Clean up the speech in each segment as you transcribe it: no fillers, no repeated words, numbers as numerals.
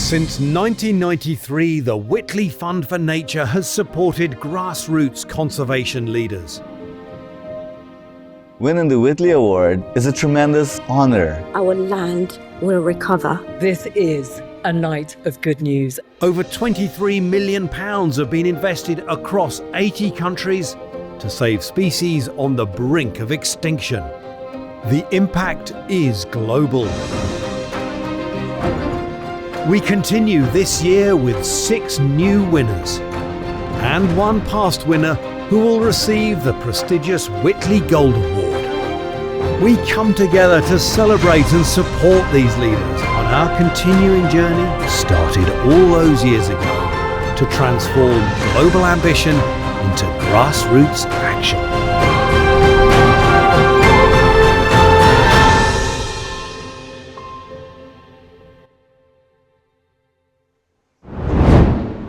Since 1993, the Whitley Fund for Nature has supported grassroots conservation leaders. Winning the Whitley Award is a tremendous honor. Our land will recover. This is a night of good news. Over £23 million have been invested across 80 countries to save species on the brink of extinction. The impact is global. We continue this year with 6 new winners and one past winner who will receive the prestigious Whitley Gold Award. We come together to celebrate and support these leaders on our continuing journey started all those years ago to transform global ambition into grassroots action.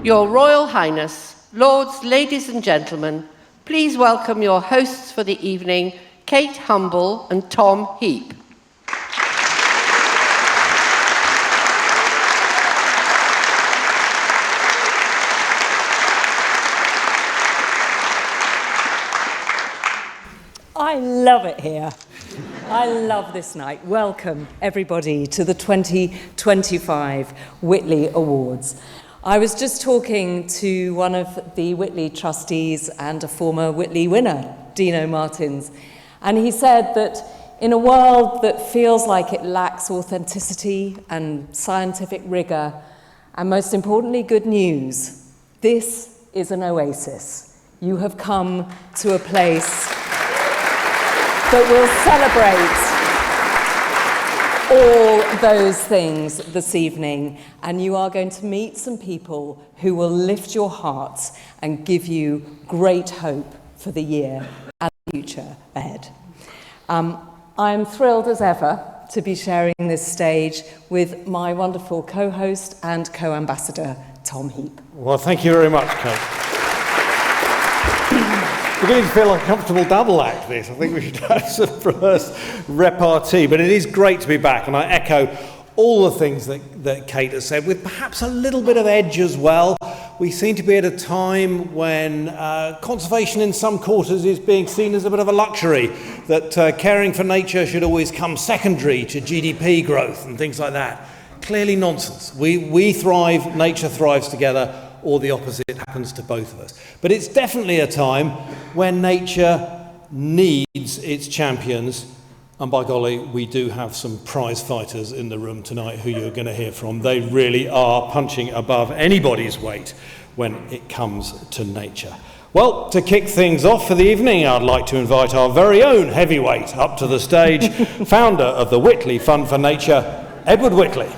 Your Royal Highness, Lords, Ladies and Gentlemen, please welcome your hosts for the evening, Kate Humble and Tom Heap. I love it here. I love this night. Welcome, everybody, to the 2025 Whitley Awards. I was just talking to one of the Whitley trustees and a former Whitley winner, Dino Martins, and he said that in a world that feels like it lacks authenticity and scientific rigour, and most importantly, good news, this is an oasis. You have come to a place that will celebrate all those things this evening, and you are going to meet some people who will lift your hearts and give you great hope for the year and the future ahead. I am thrilled as ever to be sharing this stage with my wonderful co-host and co-ambassador, Tom Heap. Well, thank you very much, Kate. Beginning to feel like a comfortable double act, this. I think we should have some rehearsed repartee, but it is great to be back, and I echo all the things that Kate has said, with perhaps a little bit of edge as well. We seem to be at a time when conservation in some quarters is being seen as a bit of a luxury, that caring for nature should always come secondary to GDP growth and things like that. Clearly nonsense. We thrive, nature thrives together, or the opposite happens to both of us. But it's definitely a time when nature needs its champions, and by golly, we do have some prize fighters in the room tonight who you're going to hear from. They really are punching above anybody's weight when it comes to nature. Well, to kick things off for the evening, I'd like to invite our very own heavyweight up to the stage, founder of the Whitley Fund for Nature, Edward Whitley.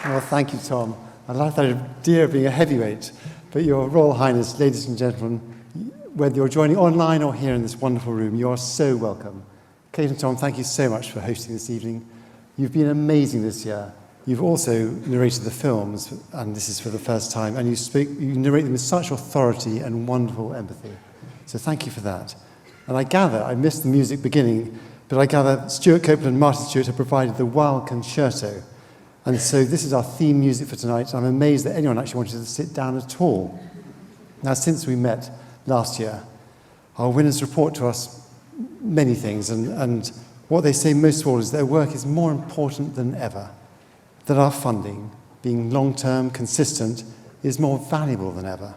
Well, thank you, Tom. I like that idea of being a heavyweight, but Your Royal Highness, ladies and gentlemen, whether you're joining online or here in this wonderful room, you are so welcome. Kate and Tom, thank you so much for hosting this evening. You've been amazing this year. You've also narrated the films, and this is for the first time, and you narrate them with such authority and wonderful empathy. So thank you for that. And I gather, I missed the music beginning, but I gather Stuart Copeland and Martin Stewart have provided the Wild Concerto. And so this is our theme music for tonight. I'm amazed that anyone actually wanted to sit down at all. Now, since we met last year, our winners report to us many things, and what they say most of all is their work is more important than ever, that our funding, being long-term, consistent, is more valuable than ever.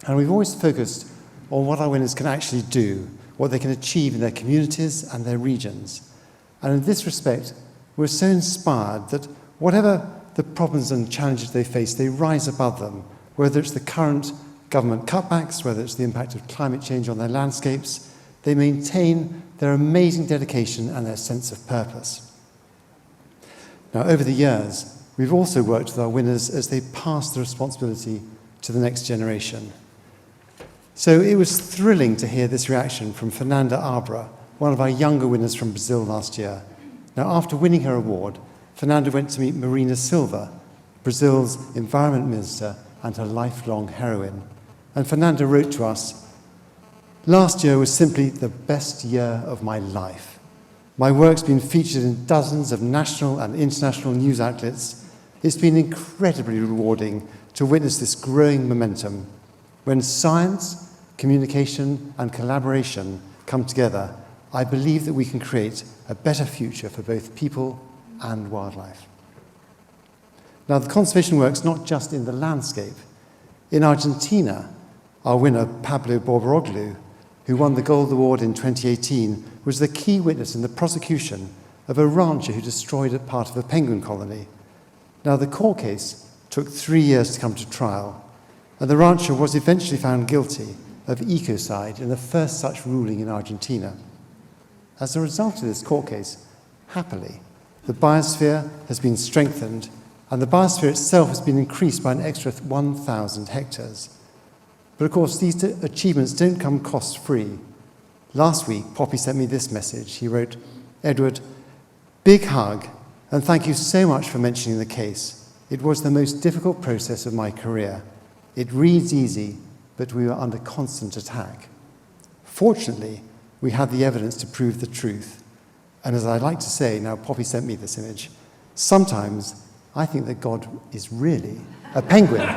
And we've always focused on what our winners can actually do, what they can achieve in their communities and their regions. And in this respect, we're so inspired that whatever the problems and challenges they face, they rise above them, whether it's the current government cutbacks, whether it's the impact of climate change on their landscapes, they maintain their amazing dedication and their sense of purpose. Now, over the years, we've also worked with our winners as they pass the responsibility to the next generation. So it was thrilling to hear this reaction from Fernanda Abra, one of our younger winners from Brazil last year. Now, after winning her award, Fernanda went to meet Marina Silva, Brazil's environment minister and her lifelong heroine. And Fernanda wrote to us, Last year was simply the best year of my life. My work's been featured in dozens of national and international news outlets. It's been incredibly rewarding to witness this growing momentum. When science, communication, and collaboration come together, I believe that we can create a better future for both people and wildlife. Now, the conservation work's not just in the landscape. In Argentina, our winner, Pablo Borboroglu, who won the Gold Award in 2018, was the key witness in the prosecution of a rancher who destroyed a part of a penguin colony. Now, the court case took 3 years to come to trial, and the rancher was eventually found guilty of ecocide in the first such ruling in Argentina. As a result of this court case, happily, the biosphere has been strengthened, and the biosphere itself has been increased by an extra 1,000 hectares. But of course, these achievements don't come cost-free. Last week, Poppy sent me this message. He wrote, "Edward, big hug, and thank you so much for mentioning the case. It was the most difficult process of my career. It reads easy, but we were under constant attack. Fortunately, we had the evidence to prove the truth. And as I like to say, now Poppy sent me this image, sometimes I think that God is really a penguin."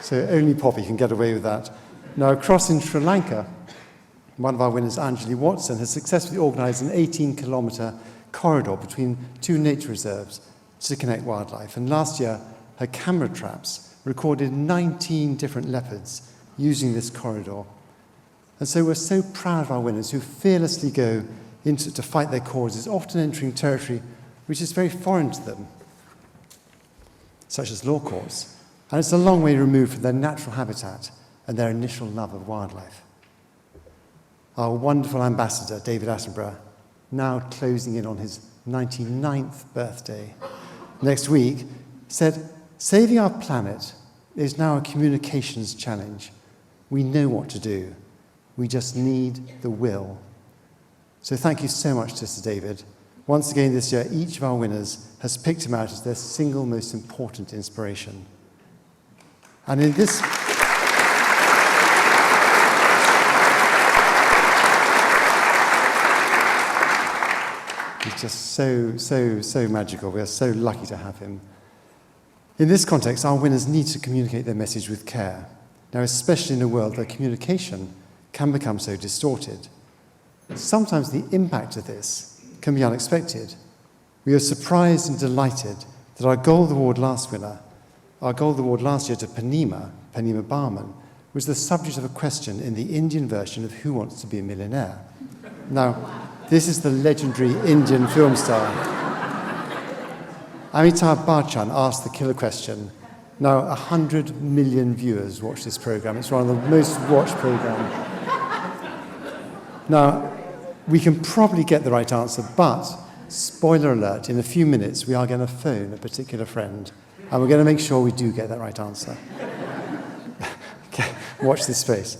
So only Poppy can get away with that. Now, across in Sri Lanka, one of our winners, Anjali Watson, has successfully organised an 18-kilometre corridor between two nature reserves to connect wildlife. And last year, her camera traps recorded 19 different leopards using this corridor. And so we're so proud of our winners who fearlessly go into to fight their causes, often entering territory which is very foreign to them, such as law courts. And it's a long way removed from their natural habitat and their initial love of wildlife. Our wonderful ambassador, David Attenborough, now closing in on his 99th birthday next week, said, "Saving our planet is now a communications challenge. We know what to do. We just need the will." So thank you so much to Sir David. Once again this year, each of our winners has picked him out as their single most important inspiration. And in this... He's just so magical. We are so lucky to have him. In this context, our winners need to communicate their message with care. Now, especially in a world where communication can become so distorted. Sometimes the impact of this can be unexpected. We are surprised and delighted that our Gold Award last year to Panima Barman, was the subject of a question in the Indian version of Who Wants to Be a Millionaire? Now, this is the legendary Indian film star. Amitabh Bachchan asked the killer question. Now, 100 million viewers watch this program. It's one of the most watched programs. Now, we can probably get the right answer, but, spoiler alert, in a few minutes we are going to phone a particular friend, and we're going to make sure we do get that right answer. Okay, watch this space.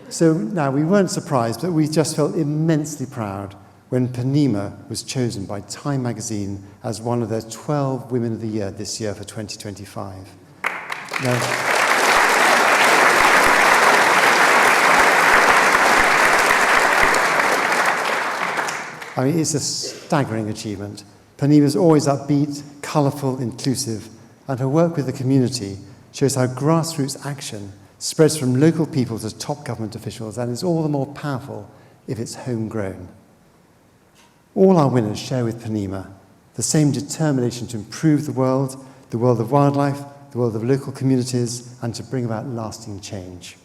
So now, we weren't surprised, but we just felt immensely proud when Panima was chosen by Time magazine as one of their 12 Women of the Year this year for 2025. Now, I mean, it's a staggering achievement. Panima's always upbeat, colourful, inclusive, and her work with the community shows how grassroots action spreads from local people to top government officials and is all the more powerful if it's homegrown. All our winners share with Panima the same determination to improve the world of wildlife, the world of local communities, and to bring about lasting change.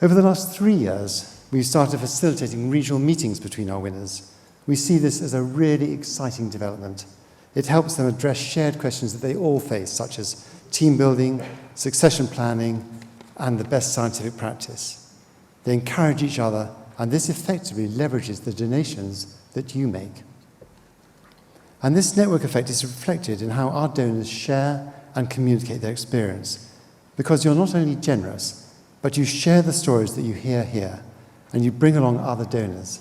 Over the last 3 years, we've started facilitating regional meetings between our winners. We see this as a really exciting development. It helps them address shared questions that they all face, such as team building, succession planning, and the best scientific practice. They encourage each other, and this effectively leverages the donations that you make. And this network effect is reflected in how our donors share and communicate their experience. Because you're not only generous, but you share the stories that you hear here, and you bring along other donors.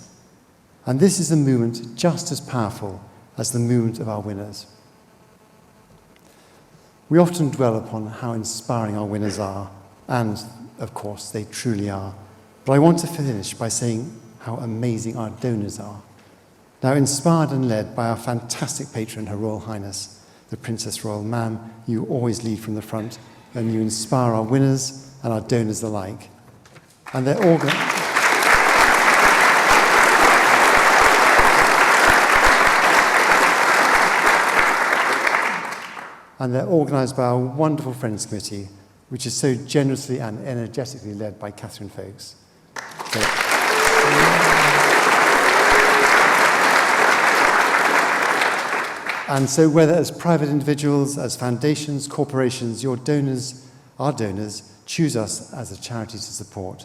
And this is a movement just as powerful as the movement of our winners. We often dwell upon how inspiring our winners are, and, of course, they truly are. But I want to finish by saying how amazing our donors are. Now, inspired and led by our fantastic patron, Her Royal Highness, the Princess Royal. Ma'am, you always lead from the front, and you inspire our winners and our donors alike. And they're organised by our wonderful Friends Committee, which is so generously and energetically led by Catherine Folks. And so whether as private individuals, as foundations, corporations, your donors, our donors, choose us as a charity to support.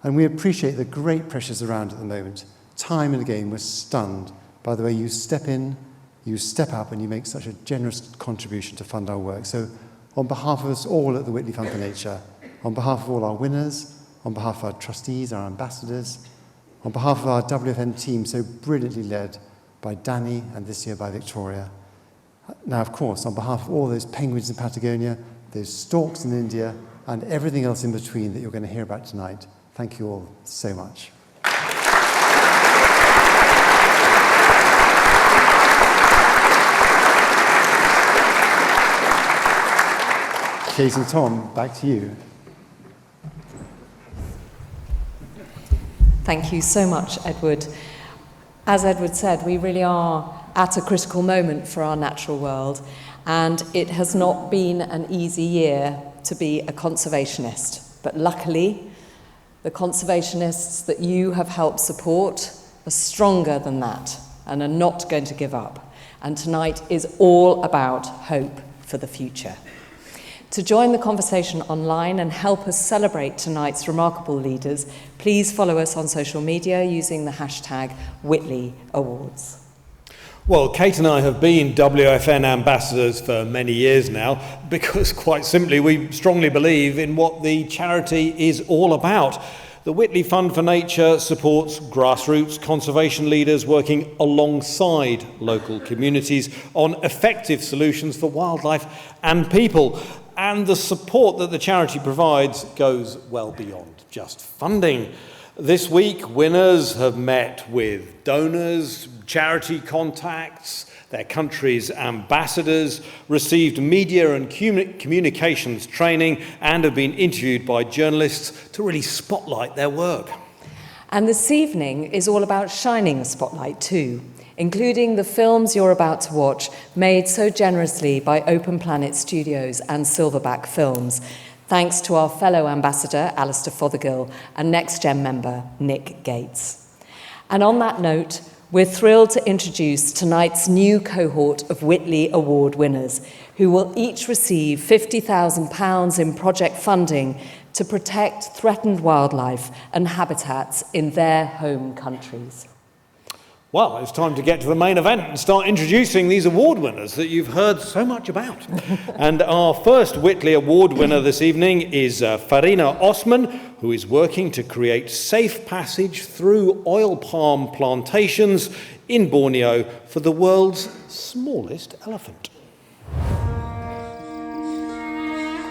And we appreciate the great pressures around at the moment. Time and again, we're stunned by the way you step in, you step up, and you make such a generous contribution to fund our work. So on behalf of us all at the Whitley Fund for Nature, on behalf of all our winners, on behalf of our trustees, our ambassadors, on behalf of our WFN team, so brilliantly led by Danny and this year by Victoria. Now, of course, on behalf of all those penguins in Patagonia, those storks in India, and everything else in between that you're going to hear about tonight, thank you all so much. Kate and Tom, back to you. Thank you so much, Edward. As Edward said, we really are at a critical moment for our natural world, and it has not been an easy year to be a conservationist. But luckily, the conservationists that you have helped support are stronger than that and are not going to give up. And tonight is all about hope for the future. To join the conversation online and help us celebrate tonight's remarkable leaders, please follow us on social media using the hashtag Whitley Awards. Well, Kate and I have been WFN ambassadors for many years now because, quite simply, we strongly believe in what the charity is all about. The Whitley Fund for Nature supports grassroots conservation leaders working alongside local communities on effective solutions for wildlife and people. And the support that the charity provides goes well beyond just funding. This week, winners have met with donors, charity contacts, their country's ambassadors, received media and communications training, and have been interviewed by journalists to really spotlight their work. And this evening is all about shining a spotlight too, including the films you're about to watch, made so generously by Open Planet Studios and Silverback Films, thanks to our fellow ambassador, Alistair Fothergill, and Next Gen member, Nick Gates. And on that note, we're thrilled to introduce tonight's new cohort of Whitley Award winners, who will each receive £50,000 in project funding to protect threatened wildlife and habitats in their home countries. Well, it's time to get to the main event and start introducing these award winners that you've heard so much about. And our first Whitley Award winner this evening is Farina Osman, who is working to create safe passage through oil palm plantations in Borneo for the world's smallest elephant.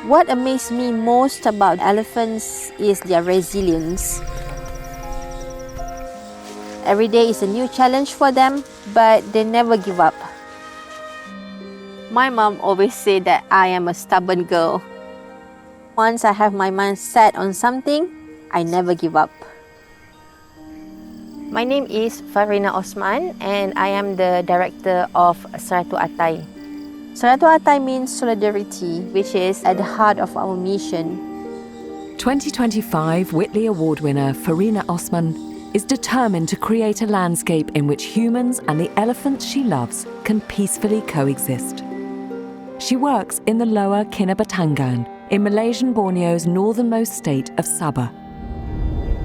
What amazed me most about elephants is their resilience. Every day is a new challenge for them, but they never give up. My mom always said that I am a stubborn girl. Once I have my mind set on something, I never give up. My name is Farina Osman, and I am the director of Seratu Atai. Seratu Atai means solidarity, which is at the heart of our mission. 2025 Whitley Award winner Farina Osman is determined to create a landscape in which humans and the elephants she loves can peacefully coexist. She works in the lower Kinabatangan, in Malaysian Borneo's northernmost state of Sabah.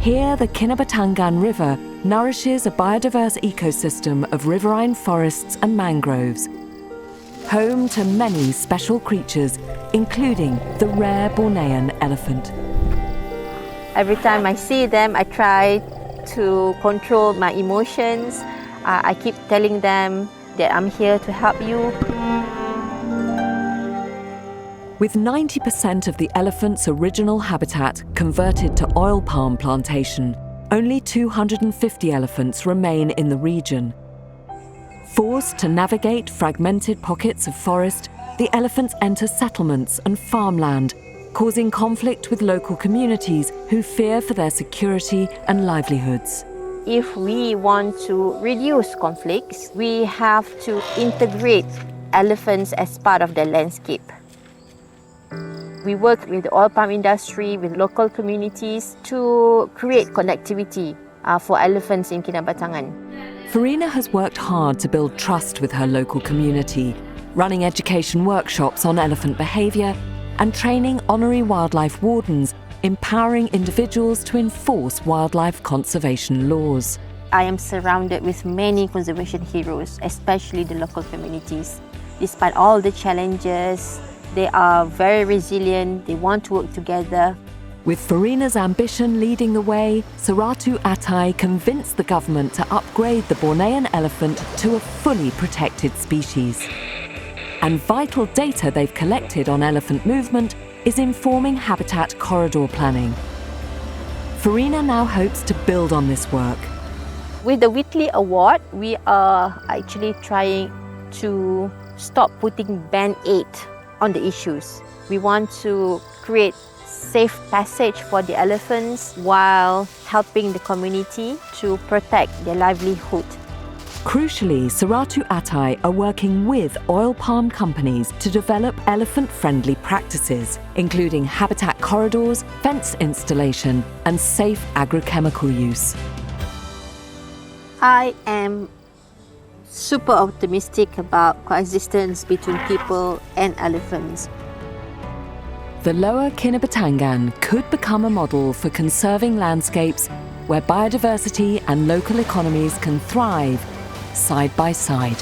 Here, the Kinabatangan River nourishes a biodiverse ecosystem of riverine forests and mangroves, home to many special creatures, including the rare Bornean elephant. Every time I see them, I try to control my emotions. I keep telling them that I'm here to help you. With 90% of the elephant's original habitat converted to oil palm plantation, only 250 elephants remain in the region. Forced to navigate fragmented pockets of forest, the elephants enter settlements and farmland, causing conflict with local communities who fear for their security and livelihoods. If we want to reduce conflicts, we have to integrate elephants as part of the landscape. We work with the oil palm industry, with local communities to create connectivity for elephants in Kinabatangan. Farina has worked hard to build trust with her local community, running education workshops on elephant behaviour and training honorary wildlife wardens, empowering individuals to enforce wildlife conservation laws. I am surrounded with many conservation heroes, especially the local communities. Despite all the challenges, they are very resilient, they want to work together. With Farina's ambition leading the way, Seratu Atai convinced the government to upgrade the Bornean elephant to a fully protected species. And vital data they've collected on elephant movement is informing habitat corridor planning. Farina now hopes to build on this work. With the Whitley Award, we are actually trying to stop putting band-aid on the issues. We want to create safe passage for the elephants while helping the community to protect their livelihood. Crucially, Seratu Atai are working with oil palm companies to develop elephant-friendly practices, including habitat corridors, fence installation, and safe agrochemical use. I am super optimistic about coexistence between people and elephants. The Lower Kinabatangan could become a model for conserving landscapes where biodiversity and local economies can thrive side by side.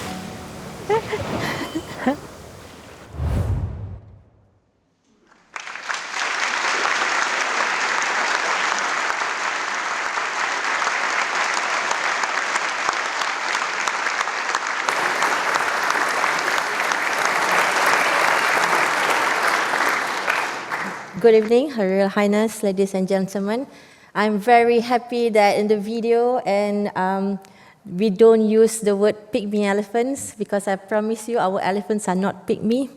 Good evening, Her Royal Highness, ladies and gentlemen. I'm very happy that in the video we don't use the word pygmy elephants because I promise you our elephants are not pygmy.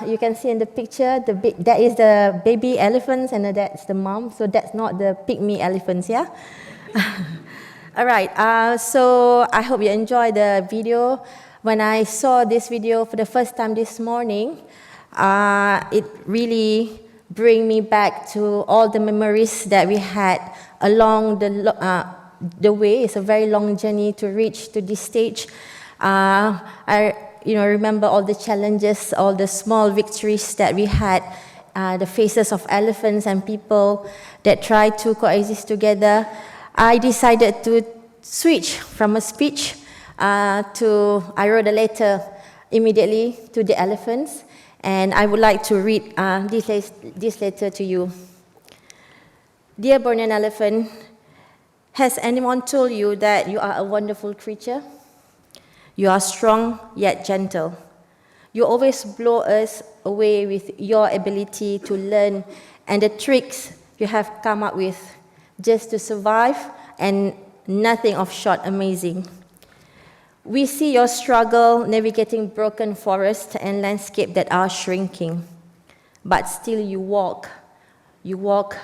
You can see in the picture, that is the baby elephants and that's the mom, so that's not the pygmy elephants, yeah? All right, so I hope you enjoy the video. When I saw this video for the first time this morning, it really brings me back to all the memories that we had along the way. It's a very long journey to reach to this stage. I remember all the challenges, all the small victories that we had, the faces of elephants and people that tried to coexist together. I decided to switch from a speech I wrote a letter immediately to the elephants. And I would like to read this letter to you. Dear Bornean elephant, has anyone told you that you are a wonderful creature? You are strong yet gentle. You always blow us away with your ability to learn and the tricks you have come up with just to survive, and nothing of short amazing. We see your struggle navigating broken forests and landscapes that are shrinking. But still you walk. You walk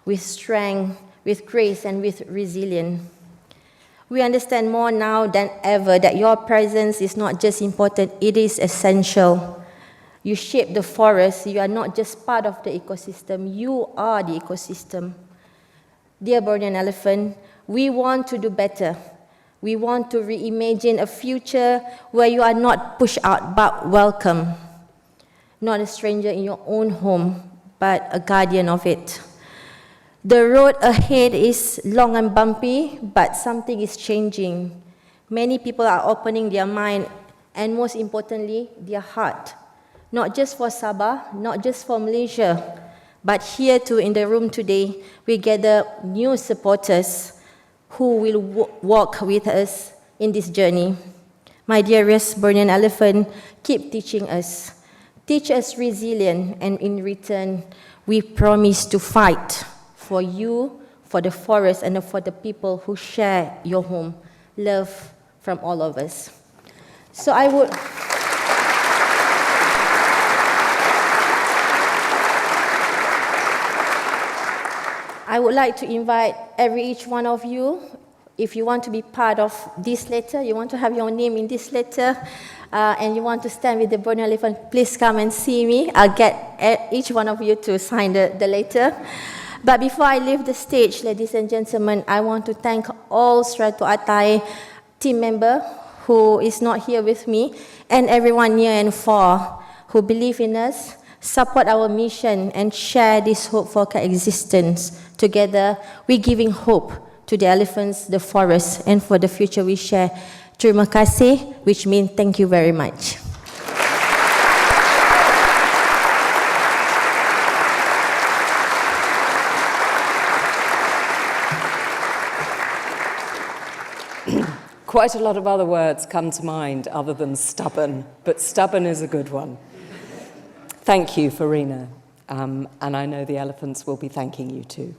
with strength, with grace, and with resilience. We understand more now than ever that your presence is not just important, it is essential. You shape the forest. You are not just part of the ecosystem, you are the ecosystem. Dear Bornean elephant, we want to do better. We want to reimagine a future where you are not pushed out but welcome. Not a stranger in your own home, but a guardian of it. The road ahead is long and bumpy, but something is changing. Many people are opening their mind and most importantly, their heart. Not just for Sabah, not just for Malaysia, but here too in the room today, we gather new supporters who will walk with us in this journey. My dearest Bornean elephant, keep teaching us. Teach us resilience, and in return, we promise to fight for you, for the forest, and for the people who share your home. Love from all of us. So I would like to invite each one of you, if you want to be part of this letter, you want to have your name in this letter, and you want to stand with the Borneo elephant, please come and see me. I'll get each one of you to sign the letter. But before I leave the stage, ladies and gentlemen, I want to thank all Serato Atai team member who is not here with me, and everyone near and far who believe in us, support our mission, and share this hope for coexistence. Together, we're giving hope to the elephants, the forest, and for the future we share. Terima kasih, which means thank you very much. Quite a lot of other words come to mind other than stubborn, but stubborn is a good one. Thank you, Farina, and I know the elephants will be thanking you too.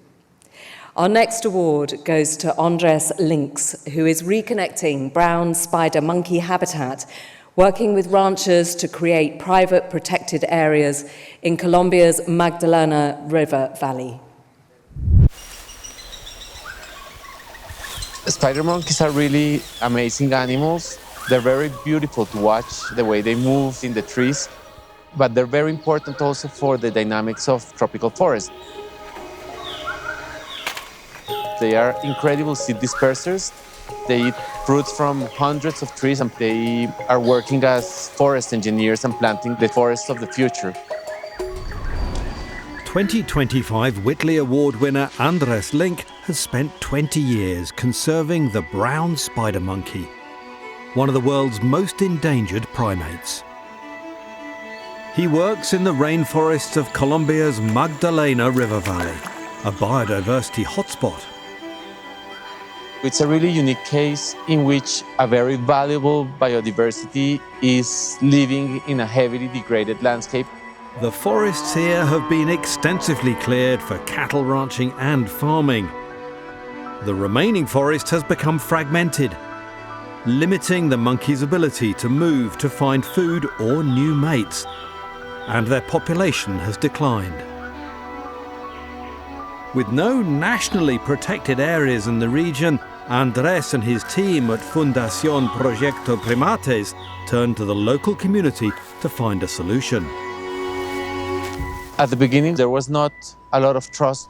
Our next award goes to Andres Links, who is reconnecting brown spider monkey habitat, working with ranchers to create private protected areas in Colombia's Magdalena River Valley. Spider monkeys are really amazing animals. They're very beautiful to watch, the way they move in the trees, but they're very important also for the dynamics of tropical forests. They are incredible seed dispersers. They eat fruits from hundreds of trees, and they are working as forest engineers and planting the forests of the future. 2025 Whitley Award winner Andres Link has spent 20 years conserving the brown spider monkey, one of the world's most endangered primates. He works in the rainforests of Colombia's Magdalena River Valley, a biodiversity hotspot. It's a really unique case in which a very valuable biodiversity is living in a heavily degraded landscape. The forests here have been extensively cleared for cattle ranching and farming. The remaining forest has become fragmented, limiting the monkey's ability to move to find food or new mates, and their population has declined. With no nationally protected areas in the region, Andres and his team at Fundación Proyecto Primates turned to the local community to find a solution. At the beginning, there was not a lot of trust,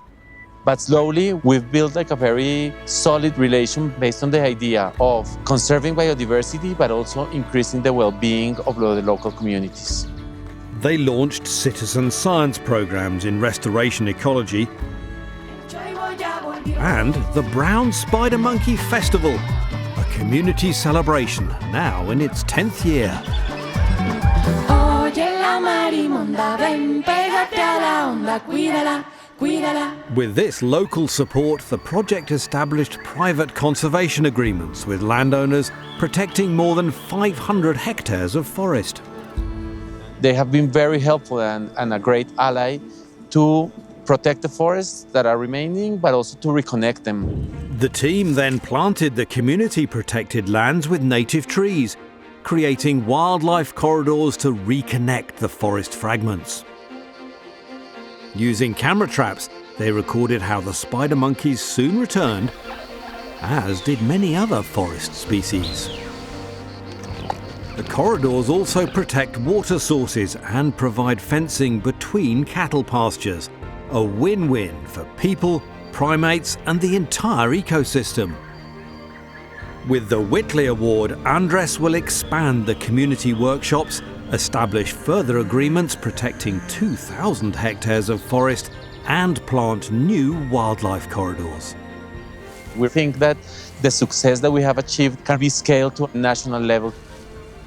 but slowly we've built like a very solid relation based on the idea of conserving biodiversity, but also increasing the well-being of the local communities. They launched citizen science programs in restoration ecology and the Brown Spider Monkey Festival, a community celebration now in its 10th year. With this local support, the project established private conservation agreements with landowners protecting more than 500 hectares of forest. They have been very helpful and a great ally to protect the forests that are remaining, but also to reconnect them. The team then planted the community-protected lands with native trees, creating wildlife corridors to reconnect the forest fragments. Using camera traps, they recorded how the spider monkeys soon returned, as did many other forest species. The corridors also protect water sources and provide fencing between cattle pastures, a win-win for people, primates, and the entire ecosystem. With the Whitley Award, Andres will expand the community workshops, establish further agreements protecting 2,000 hectares of forest, and plant new wildlife corridors. We think that the success that we have achieved can be scaled to a national level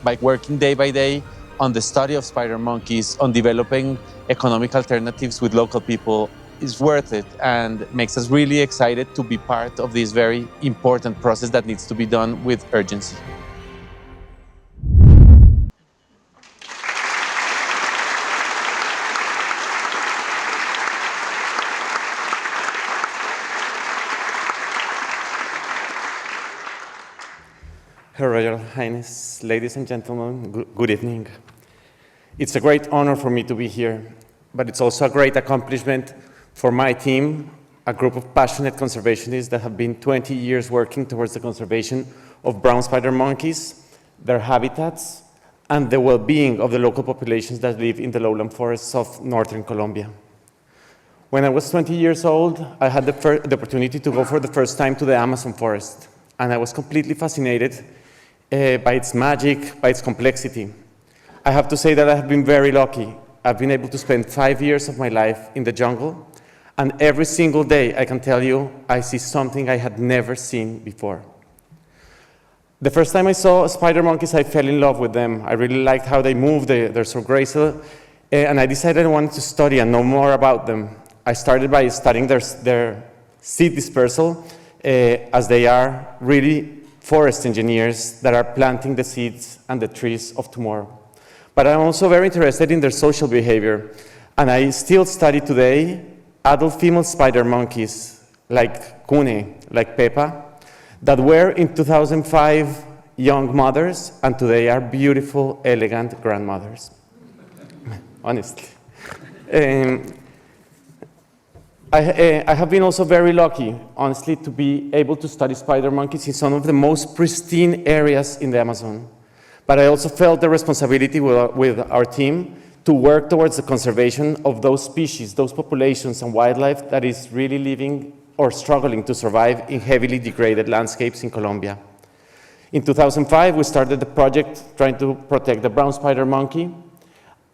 by working day by day on the study of spider monkeys, on developing economic alternatives with local people. Is worth it and makes us really excited to be part of this very important process that needs to be done with urgency. Her Royal Highness, ladies and gentlemen, good evening. It's a great honor for me to be here, but it's also a great accomplishment for my team, a group of passionate conservationists that have been 20 years working towards the conservation of brown spider monkeys, their habitats, and the well-being of the local populations that live in the lowland forests of northern Colombia. When I was 20 years old, I had the opportunity to go for the first time to the Amazon forest, and I was completely fascinated by its magic, by its complexity. I have to say that I have been very lucky. I've been able to spend 5 years of my life in the jungle, and every single day, I can tell you, I see something I had never seen before. The first time I saw spider monkeys, I fell in love with them. I really liked how they move, they're so graceful, and I decided I wanted to study and know more about them. I started by studying their seed dispersal, as they are really forest engineers that are planting the seeds and the trees of tomorrow. But I'm also very interested in their social behavior, and I still study today adult female spider monkeys like Kune, like Pepa, that were in 2005 young mothers, and today are beautiful, elegant grandmothers, honestly. I have been also very lucky, honestly, to be able to study spider monkeys in some of the most pristine areas in the Amazon. But I also felt the responsibility with our team to work towards the conservation of those species, those populations and wildlife that is really living or struggling to survive in heavily degraded landscapes in Colombia. In 2005, we started the project trying to protect the brown spider monkey,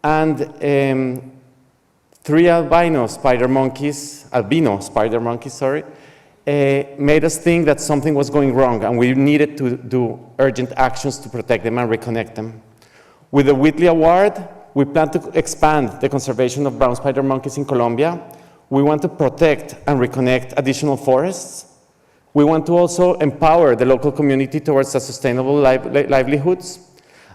and 3 albino spider monkeys, made us think that something was going wrong, and we needed to do urgent actions to protect them and reconnect them. With the Whitley Award, we plan to expand the conservation of brown spider monkeys in Colombia. We want to protect and reconnect additional forests. We want to also empower the local community towards a sustainable livelihoods.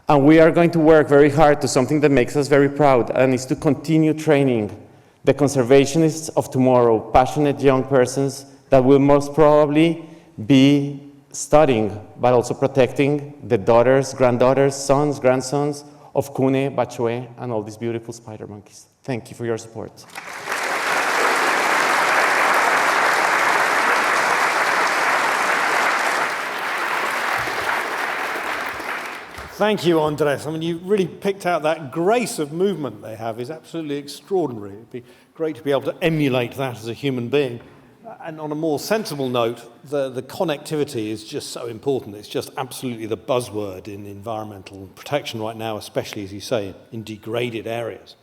And we are going to work very hard to something that makes us very proud, and is to continue training the conservationists of tomorrow, passionate young persons that will most probably be studying, but also protecting the daughters, granddaughters, sons, grandsons of Kune, Bachue, and all these beautiful spider monkeys. Thank you for your support. Thank you, Andres. I mean, you really picked out that grace of movement they have is absolutely extraordinary. It'd be great to be able to emulate that as a human being. And on a more sensible note, the connectivity is just so important. It's just absolutely the buzzword in environmental protection right now, especially, as you say, in degraded areas.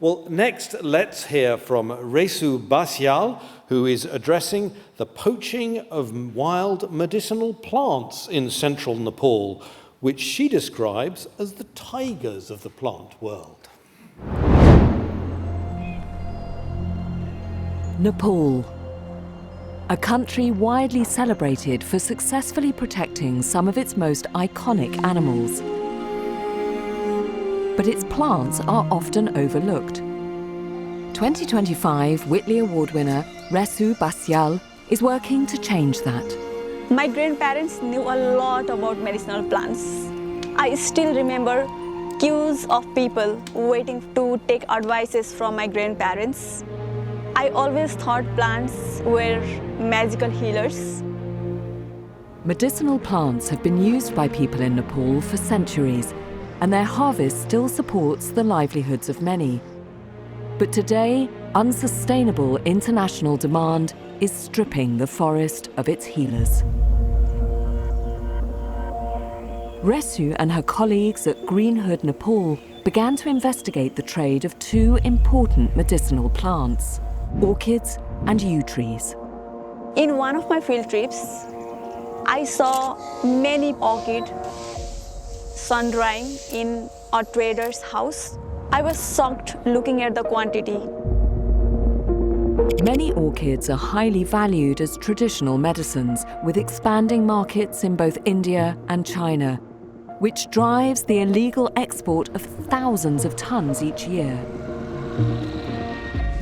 Well, next, let's hear from Resu Basyal, who is addressing the poaching of wild medicinal plants in central Nepal, which she describes as the tigers of the plant world. Nepal, a country widely celebrated for successfully protecting some of its most iconic animals. But its plants are often overlooked. 2025 Whitley Award winner Resu Basyal is working to change that. My grandparents knew a lot about medicinal plants. I still remember queues of people waiting to take advices from my grandparents. I always thought plants were magical healers. Medicinal plants have been used by people in Nepal for centuries, and their harvest still supports the livelihoods of many. But today, unsustainable international demand is stripping the forest of its healers. Resu and her colleagues at Green Hood Nepal began to investigate the trade of 2 important medicinal plants, orchids and yew trees. In one of my field trips, I saw many orchids sun-drying in a trader's house. I was shocked looking at the quantity. Many orchids are highly valued as traditional medicines, with expanding markets in both India and China, which drives the illegal export of thousands of tons each year.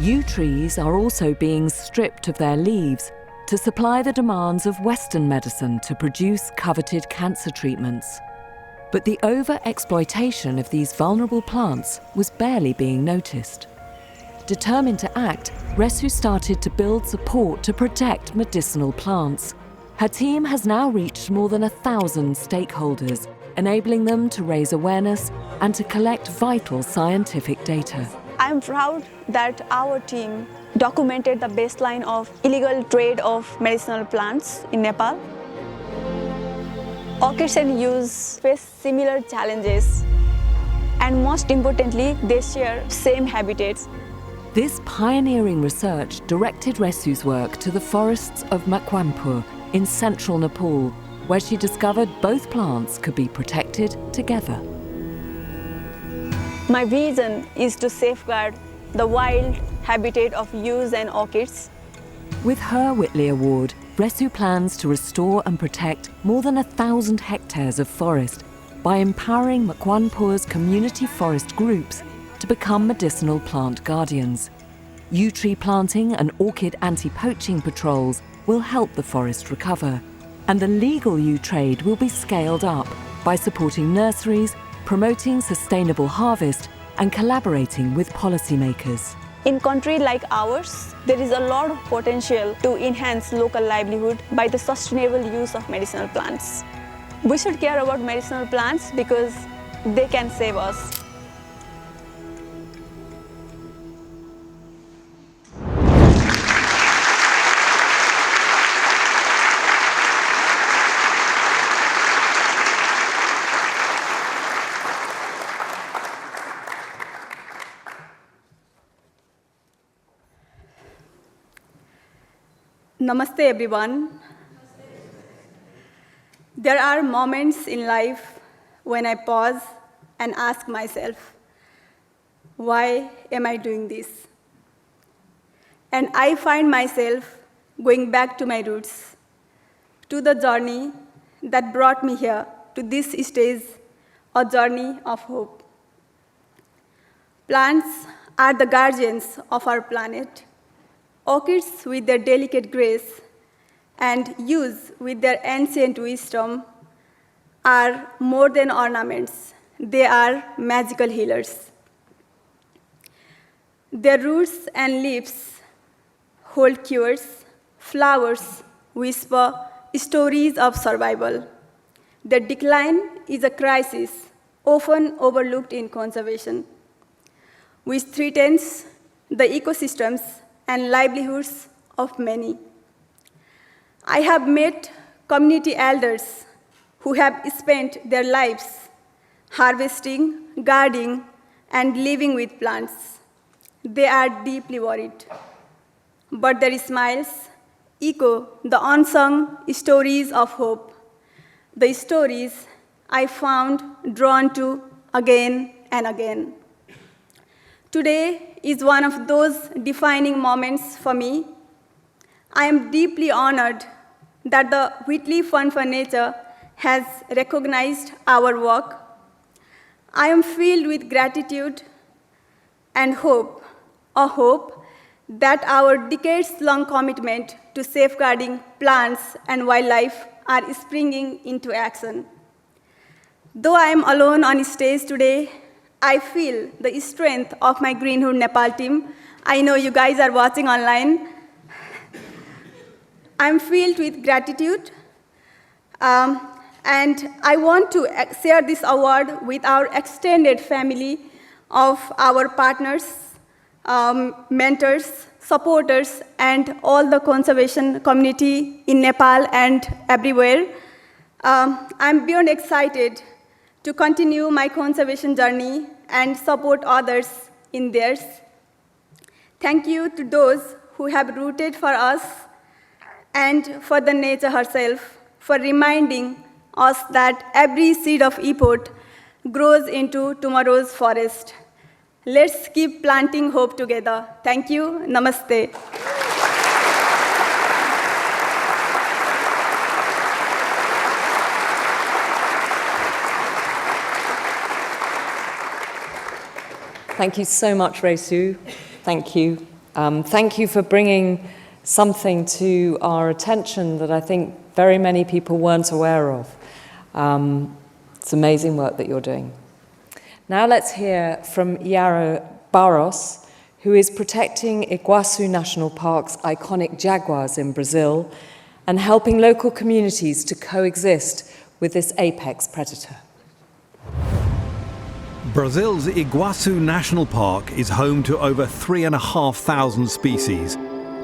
Yew trees are also being stripped of their leaves to supply the demands of Western medicine to produce coveted cancer treatments. But the over-exploitation of these vulnerable plants was barely being noticed. Determined to act, Resu started to build support to protect medicinal plants. Her team has now reached more than 1,000 stakeholders, enabling them to raise awareness and to collect vital scientific data. I'm proud that our team documented the baseline of illegal trade of medicinal plants in Nepal. Orchids and use face similar challenges, and most importantly, they share same habitats. This pioneering research directed Resu's work to the forests of Makwanpur in central Nepal, where she discovered both plants could be protected together. My vision is to safeguard the wild habitat of yews and orchids. With her Whitley Award, Resu plans to restore and protect more than 1,000 hectares of forest by empowering Makwanpur's community forest groups to become medicinal plant guardians. Yew tree planting and orchid anti-poaching patrols will help the forest recover, and the legal yew trade will be scaled up by supporting nurseries, promoting sustainable harvest, and collaborating with policymakers. In a country like ours, there is a lot of potential to enhance local livelihood by the sustainable use of medicinal plants. We should care about medicinal plants because they can save us. Namaste everyone. There are moments in life when I pause and ask myself, why am I doing this? And I find myself going back to my roots, to the journey that brought me here, to this stage, a journey of hope. Plants are the guardians of our planet. Orchids with their delicate grace and yews with their ancient wisdom are more than ornaments. They are magical healers. Their roots and leaves hold cures, flowers whisper stories of survival. Their decline is a crisis often overlooked in conservation, which threatens the ecosystems and livelihoods of many. I have met community elders who have spent their lives harvesting, guarding, and living with plants. They are deeply worried, but their smiles echo the unsung stories of hope, the stories I found drawn to again and again. Today is one of those defining moments for me. I am deeply honored that the Whitley Fund for Nature has recognized our work. I am filled with gratitude and hope, a hope that our decades-long commitment to safeguarding plants and wildlife are springing into action. Though I am alone on stage today, I feel the strength of my Greenhood Nepal team. I know you guys are watching online. I'm filled with gratitude, and I want to share this award with our extended family of our partners, mentors, supporters, and all the conservation community in Nepal and everywhere. I'm beyond excited to continue my conservation journey and support others in theirs. Thank you to those who have rooted for us and for the nature herself, for reminding us that every seed of effort grows into tomorrow's forest. Let's keep planting hope together. Thank you. Namaste. Thank you so much, Resu. Thank you. Thank you for bringing something to our attention that I think very many people weren't aware of. It's amazing work that you're doing. Now let's hear from Yara Barros, who is protecting Iguazu National Park's iconic jaguars in Brazil and helping local communities to coexist with this apex predator. Brazil's Iguazu National Park is home to over 3,500 species,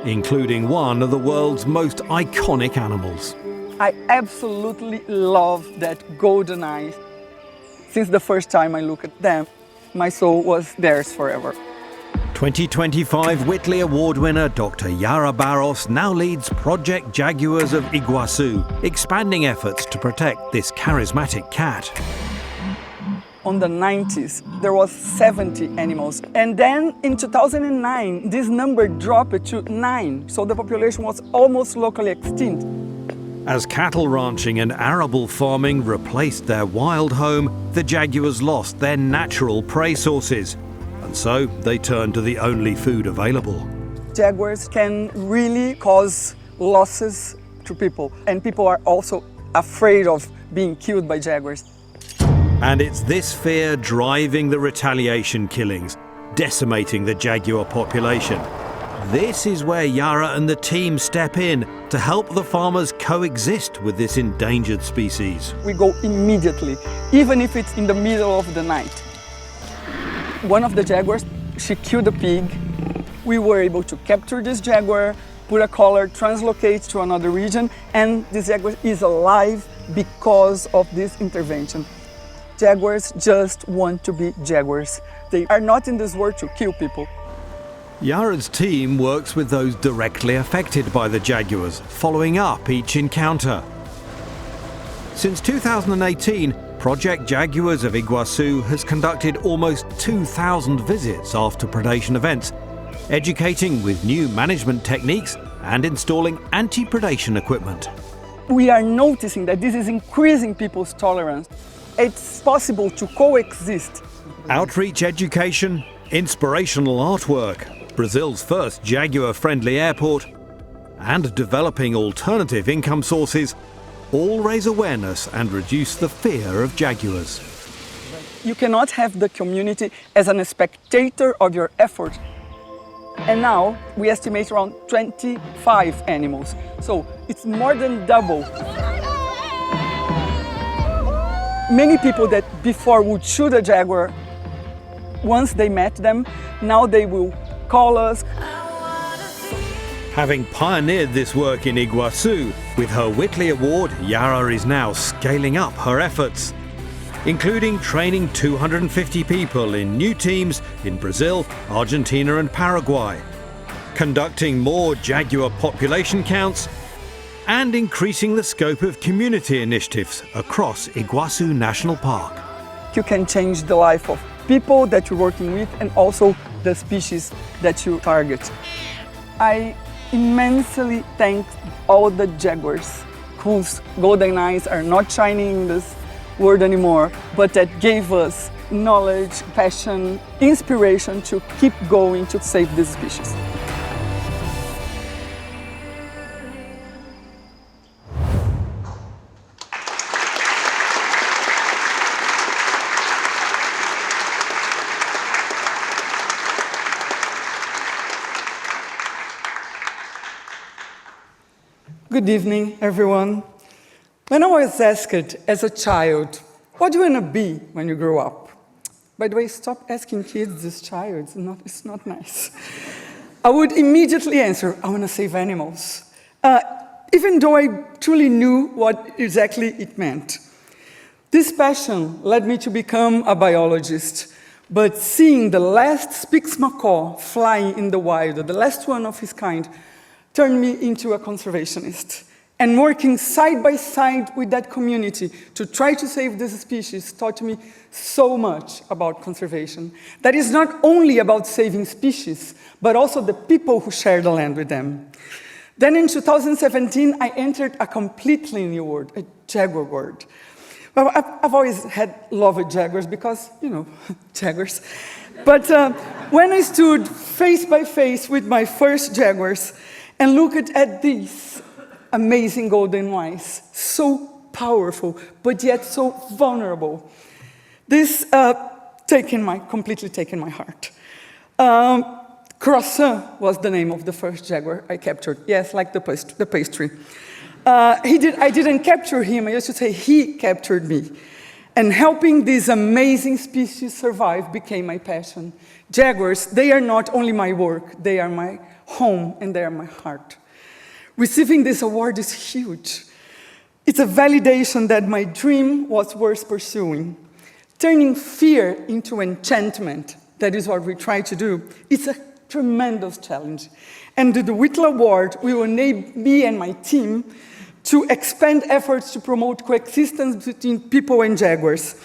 including one of the world's most iconic animals. I absolutely love that golden eye. Since the first time I looked at them, my soul was theirs forever. 2025 Whitley Award winner Dr. Yara Barros now leads Project Jaguars of Iguazu, expanding efforts to protect this charismatic cat. On the 90s, there was 70 animals. And then in 2009, this number dropped to 9. So the population was almost locally extinct. As cattle ranching and arable farming replaced their wild home, the jaguars lost their natural prey sources. And so they turned to the only food available. Jaguars can really cause losses to people. And people are also afraid of being killed by jaguars. And it's this fear driving the retaliation killings, decimating the jaguar population. This is where Yara and the team step in to help the farmers coexist with this endangered species. We go immediately, even if it's in the middle of the night. One of the jaguars, she killed a pig. We were able to capture this jaguar, put a collar, translocate to another region, and this jaguar is alive because of this intervention. Jaguars just want to be jaguars. They are not in this world to kill people. Yara's team works with those directly affected by the jaguars, following up each encounter. Since 2018, Project Jaguars of Iguazu has conducted almost 2,000 visits after predation events, educating with new management techniques and installing anti-predation equipment. We are noticing that this is increasing people's tolerance. It's possible to coexist. Outreach education, inspirational artwork, Brazil's first jaguar-friendly airport, and developing alternative income sources all raise awareness and reduce the fear of jaguars. You cannot have the community as a spectator of your effort. And now we estimate around 25 animals. So it's more than double. Many people that before would shoot a jaguar, once they met them, now they will call us. Having pioneered this work in Iguazu, with her Whitley Award, Yara is now scaling up her efforts, including training 250 people in new teams in Brazil, Argentina and Paraguay, conducting more jaguar population counts, and increasing the scope of community initiatives across Iguazu National Park. You can change the life of people that you're working with and also the species that you target. I immensely thank all the jaguars whose golden eyes are not shining in this world anymore, but that gave us knowledge, passion, inspiration to keep going to save this species. Good evening, everyone. When I was asked as a child, what do you want to be when you grow up? By the way, stop asking kids this child, it's not nice. I would immediately answer, I want to save animals, even though I truly knew what exactly it meant. This passion led me to become a biologist, but seeing the last Spix macaw flying in the wild, the last one of his kind, turned me into a conservationist. And working side by side with that community to try to save this species taught me so much about conservation. That is not only about saving species, but also the people who share the land with them. Then in 2017, I entered a completely new world, a jaguar world. Well, I've always had love with jaguars because, jaguars. But when I stood face by face with my first jaguars, And look at these amazing golden eyes, so powerful, but yet so vulnerable. This completely taken my heart. Croissant was the name of the first jaguar I captured. Yes, like the pastry. I didn't capture him, I used to say he captured me. And helping these amazing species survive became my passion. Jaguars, they are not only my work, they are my home and they are my heart. Receiving this award is huge. It's a validation that my dream was worth pursuing. Turning fear into enchantment, that is what we try to do. It's a tremendous challenge. And with the Whitley Award, we will enable me and my team to expand efforts to promote coexistence between people and jaguars,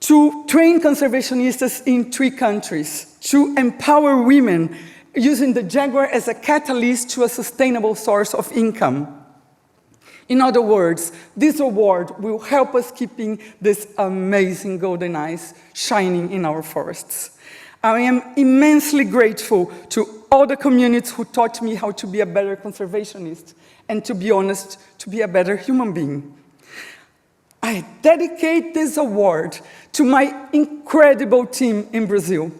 to train conservationists in 3 countries, to empower women using the jaguar as a catalyst to a sustainable source of income. In other words, this award will help us keeping these amazing golden eyes shining in our forests. I am immensely grateful to all the communities who taught me how to be a better conservationist and, to be honest, to be a better human being. I dedicate this award to my incredible team in Brazil.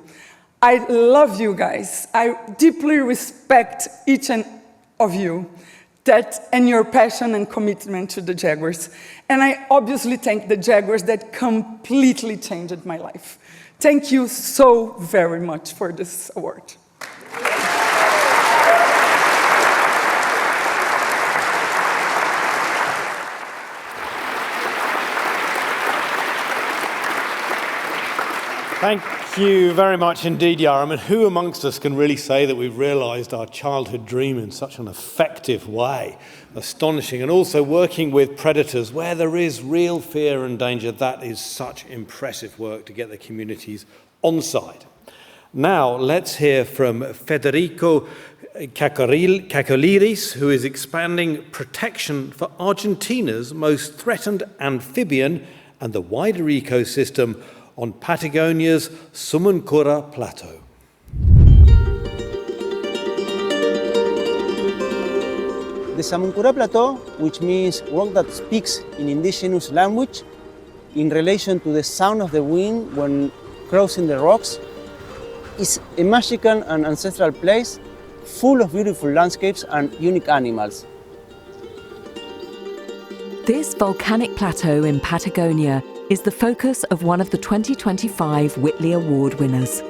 I love you guys. I deeply respect each and of you and your passion and commitment to the jaguars. And I obviously thank the jaguars that completely changed my life. Thank you so very much for this award. Thank you very much indeed, Yara. I mean, who amongst us can really say that we've realised our childhood dream in such an effective way? Astonishing. And also working with predators where there is real fear and danger. That is such impressive work to get the communities on side. Now, let's hear from Federico Cacoliris, who is expanding protection for Argentina's most threatened amphibian and the wider ecosystem on Patagonia's Sumuncura Plateau. The Sumuncura Plateau, which means rock that speaks in indigenous language, in relation to the sound of the wind when crossing the rocks, is a magical and ancestral place full of beautiful landscapes and unique animals. This volcanic plateau in Patagonia is the focus of one of the 2025 Whitley Award winners.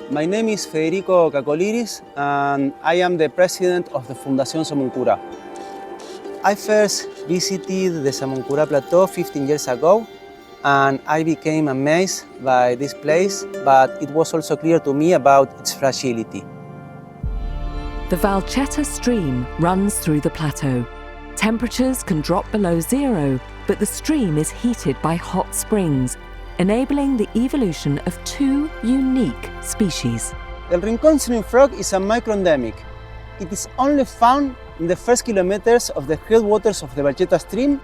My name is Federico Cacoliris and I am the president of the Fundación Sumuncura. I first visited the Sumuncura Plateau 15 years ago and I became amazed by this place, but it was also clear to me about its fragility. The Valchetta stream runs through the plateau. Temperatures can drop below 0, but the stream is heated by hot springs, enabling the evolution of 2 unique species. The rincon stream frog is a microendemic. It is only found in the first kilometers of the headwaters of the Valchetta stream,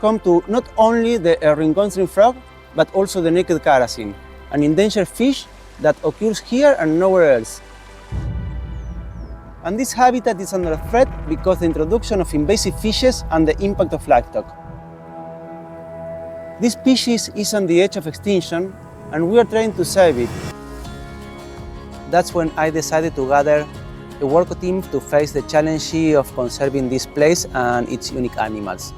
home to not only the rincon stream frog, but also the naked karassin, an endangered fish that occurs here and nowhere else. And this habitat is under threat because of the introduction of invasive fishes and the impact of livestock. This species is on the edge of extinction and we are trying to save it. That's when I decided to gather a work team to face the challenge of conserving this place and its unique animals.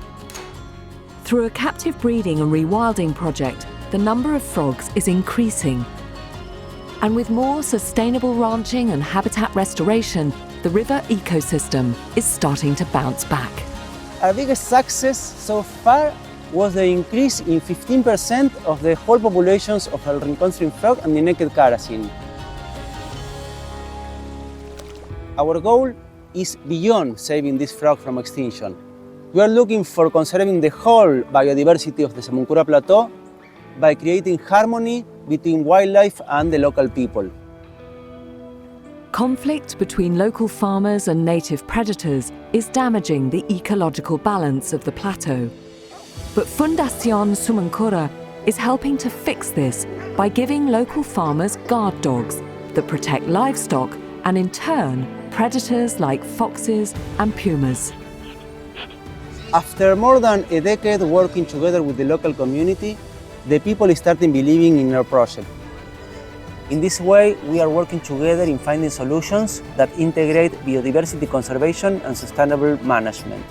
Through a captive breeding and rewilding project, the number of frogs is increasing. And with more sustainable ranching and habitat restoration, the river ecosystem is starting to bounce back. Our biggest success so far was the increase in 15% of the whole populations of the rincon stream frog and the naked karassin. Our goal is beyond saving this frog from extinction. We are looking for conserving the whole biodiversity of the Sumuncura Plateau by creating harmony between wildlife and the local people. Conflict between local farmers and native predators is damaging the ecological balance of the plateau. But Fundación Sumuncura is helping to fix this by giving local farmers guard dogs that protect livestock and in turn predators like foxes and pumas. After more than a decade working together with the local community, the people started believing in our project. In this way, we are working together in finding solutions that integrate biodiversity conservation and sustainable management.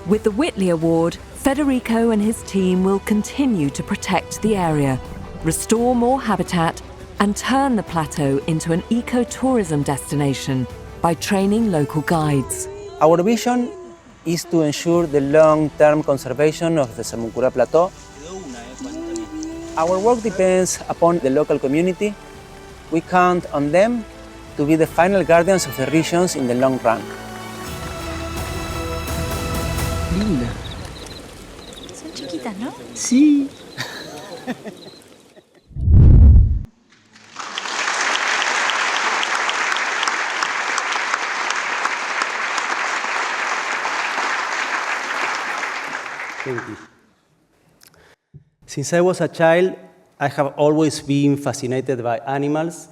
With the Whitley Award, Federico and his team will continue to protect the area, restore more habitat, and turn the plateau into an ecotourism destination by training local guides. Our vision is to ensure the long-term conservation of the Samuncura Plateau. Our work depends upon the local community. We count on them to be the final guardians of the regions in the long run. Linda. Son chiquitas, ¿no? Sí. Thank you. Since I was a child, I have always been fascinated by animals,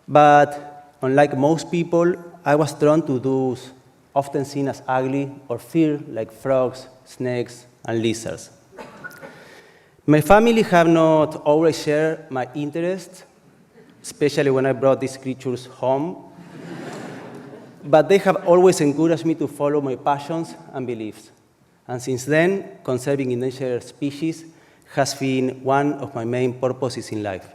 but unlike most people, I was drawn to those often seen as ugly or feared, like frogs, snakes, and lizards. My family have not always shared my interest, especially when I brought these creatures home, but they have always encouraged me to follow my passions and beliefs. And since then, conserving endangered species has been one of my main purposes in life.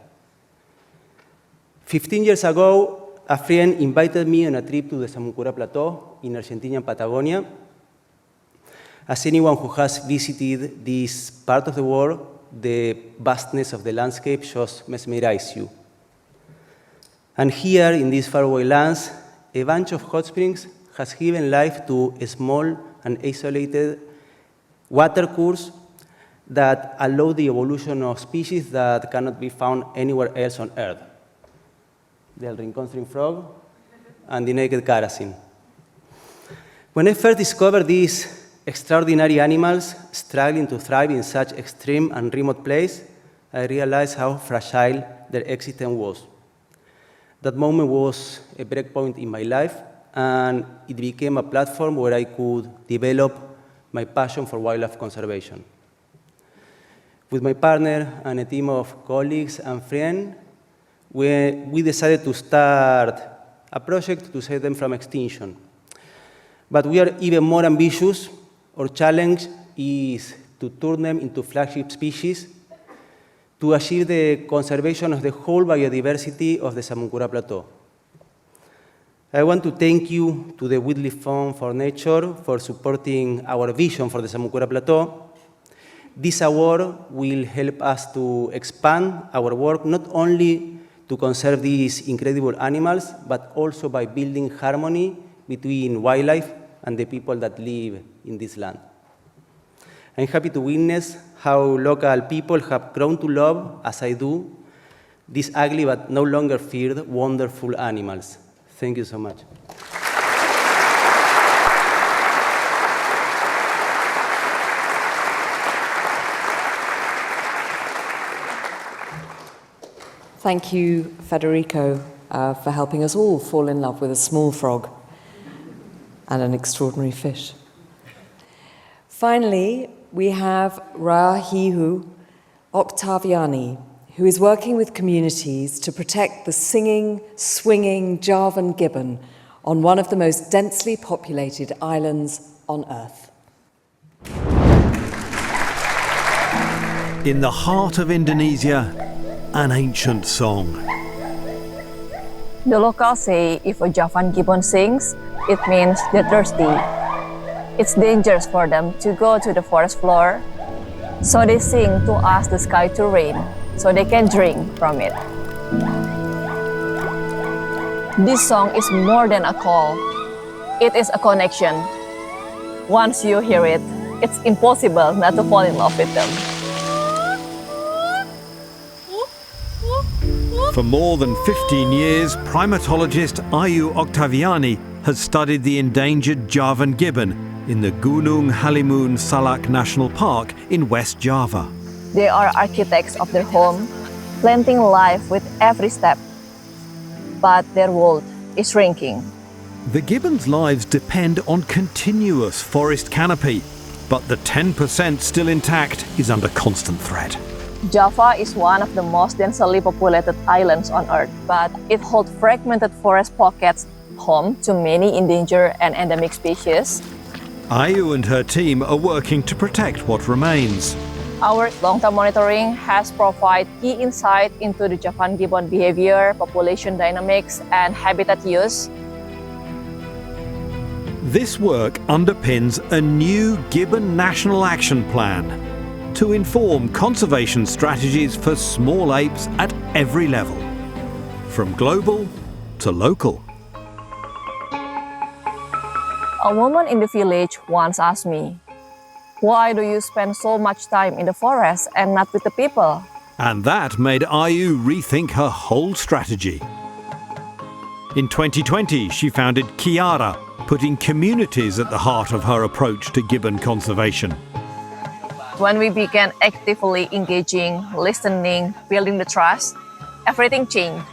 15 years ago, a friend invited me on a trip to the Samuncura Plateau in Argentina, Patagonia. As anyone who has visited this part of the world, the vastness of the landscape just mesmerizes you. And here, in these faraway lands, a bunch of hot springs has given life to a small and isolated water course that allow the evolution of species that cannot be found anywhere else on Earth. The rincon string frog and the naked karassin. When I first discovered these extraordinary animals struggling to thrive in such extreme and remote place, I realized how fragile their existence was. That moment was a breakpoint in my life, and it became a platform where I could develop my passion for wildlife conservation. With my partner and a team of colleagues and friends, we decided to start a project to save them from extinction. But we are even more ambitious. Our challenge is to turn them into flagship species to achieve the conservation of the whole biodiversity of the Samuncura Plateau. I want to thank you to the Whitley Fund for Nature for supporting our vision for the Samuncura Plateau. This award will help us to expand our work not only to conserve these incredible animals, but also by building harmony between wildlife and the people that live in this land. I'm happy to witness how local people have grown to love, as I do, these ugly but no longer feared wonderful animals. Thank you so much. Thank you, Federico, for helping us all fall in love with a small frog and an extraordinary fish. Finally, we have Rahihu Octaviani, who is working with communities to protect the singing, swinging Javan gibbon on one of the most densely populated islands on Earth. In the heart of Indonesia, an ancient song. The locals say if a Javan gibbon sings, it means they're thirsty. It's dangerous for them to go to the forest floor, so they sing to ask the sky to rain so they can drink from it. This song is more than a call. It is a connection. Once you hear it, it's impossible not to fall in love with them. For more than 15 years, primatologist Ayu Octaviani has studied the endangered Javan gibbon in the Gunung Halimun Salak National Park in West Java. They are architects of their home, planting life with every step. But their world is shrinking. The gibbons' lives depend on continuous forest canopy, but the 10% still intact is under constant threat. Java is one of the most densely populated islands on Earth, but it holds fragmented forest pockets home to many endangered and endemic species. Ayu and her team are working to protect what remains. Our long-term monitoring has provided key insight into the Javan gibbon behavior, population dynamics, and habitat use. This work underpins a new Gibbon National Action Plan to inform conservation strategies for small apes at every level, from global to local. A woman in the village once asked me, "Why do you spend so much time in the forest and not with the people?" And that made Ayu rethink her whole strategy. In 2020, she founded Kiara, putting communities at the heart of her approach to gibbon conservation. When we began actively engaging, listening, building the trust, everything changed.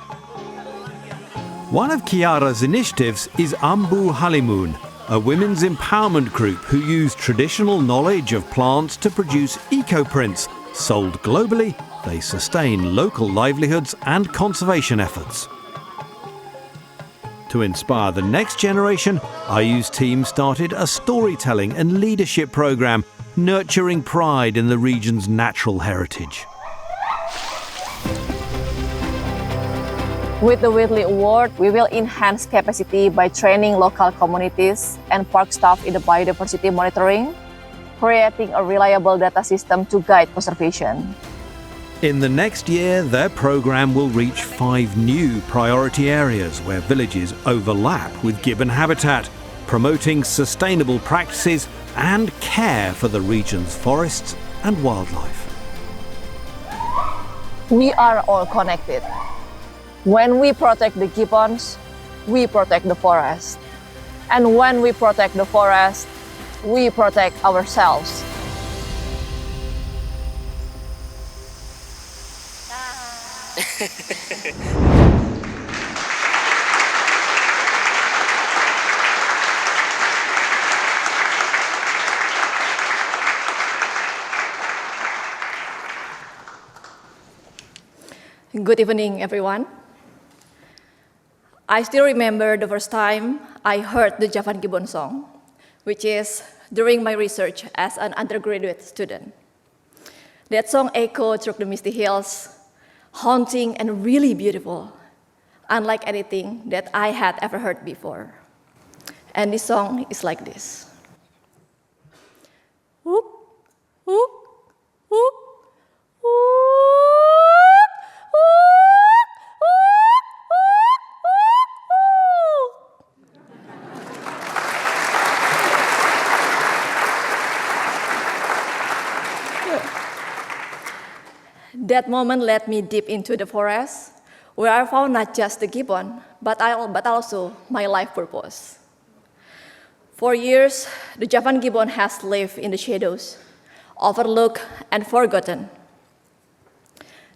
One of Kiara's initiatives is Ambu Halimun, a women's empowerment group who use traditional knowledge of plants to produce eco-prints. Sold globally, they sustain local livelihoods and conservation efforts. To inspire the next generation, Ayu's team started a storytelling and leadership program nurturing pride in the region's natural heritage. With the Whitley Award, we will enhance capacity by training local communities and park staff in the biodiversity monitoring, creating a reliable data system to guide conservation. In the next year, their program will reach 5 new priority areas where villages overlap with gibbon habitat, promoting sustainable practices and care for the region's forests and wildlife. We are all connected. When we protect the gibbons, we protect the forest. And when we protect the forest, we protect ourselves. Good evening, everyone. I still remember the first time I heard the Javan Gibbon song, which is during my research as an undergraduate student. That song echoed through the misty hills, haunting and really beautiful, unlike anything that I had ever heard before. And this song is like this. Whoop, whoop, whoop, whoop. That moment led me deep into the forest, where I found not just the gibbon, but also my life purpose. For years, the Javan gibbon has lived in the shadows, overlooked and forgotten.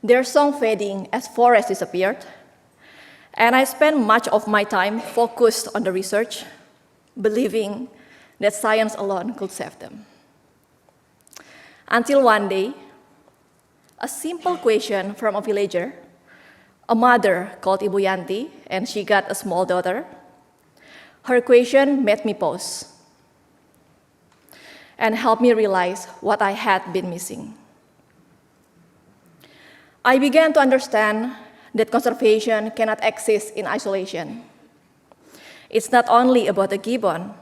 Their song fading as forests disappeared, and I spent much of my time focused on the research, believing that science alone could save them. Until one day, a simple question from a villager, a mother called Ibu Yanti, and she got a small daughter. Her question made me pause and helped me realize what I had been missing. I began to understand that conservation cannot exist in isolation. It's not only about the gibbon,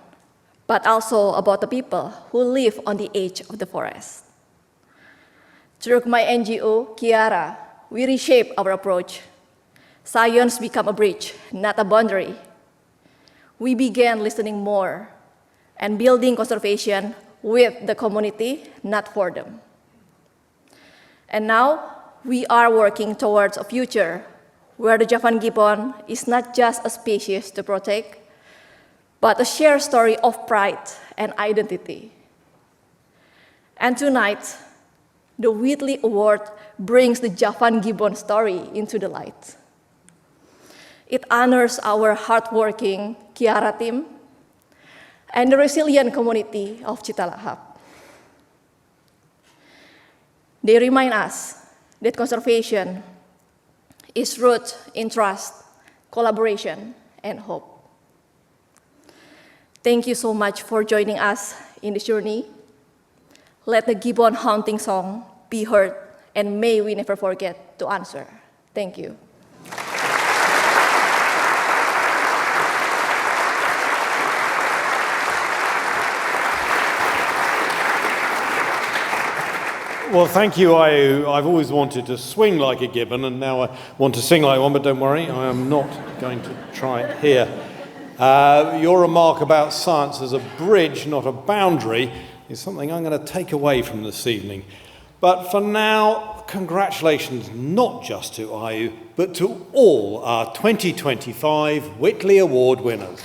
but also about the people who live on the edge of the forest. Through my NGO, Kiara, we reshape our approach. Science became a bridge, not a boundary. We began listening more and building conservation with the community, not for them. And now, we are working towards a future where the Javan gibbon is not just a species to protect, but a shared story of pride and identity. And tonight, the Whitley Award brings the Javan gibbon story into the light. It honors our hardworking Kiara team and the resilient community of Citalahap. They remind us that conservation is rooted in trust, collaboration, and hope. Thank you so much for joining us in this journey. Let the gibbon hunting song be heard, and may we never forget to answer. Thank you. Well, thank you, Ayu. I've always wanted to swing like a gibbon, and now I want to sing like one, but don't worry, I am not going to try it here. Your remark about science as a bridge, not a boundary, is something I'm going to take away from this evening. But for now, congratulations not just to Ayu, but to all our 2025 Whitley Award winners.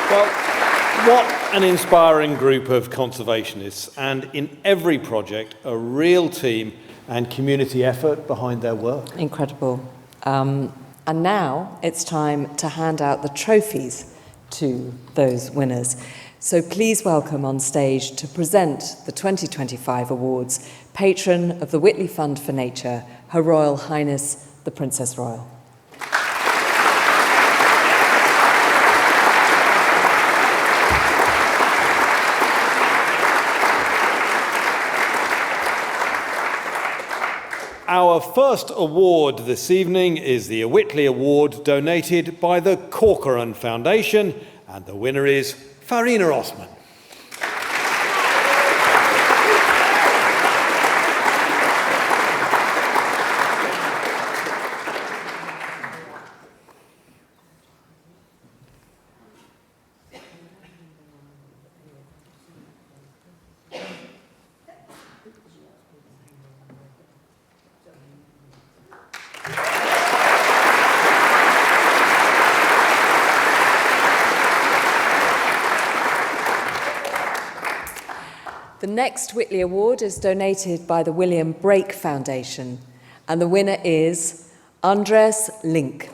Well, what an inspiring group of conservationists, and in every project, a real team and community effort behind their work. Incredible. And now it's time to hand out the trophies to those winners. So please welcome on stage to present the 2025 awards, patron of the Whitley Fund for Nature, Her Royal Highness the Princess Royal. Our first award this evening is the Whitley Award donated by the Corcoran Foundation, and the winner is Farina Osman. The next Whitley Award is donated by the William Brake Foundation, and the winner is Andres Link.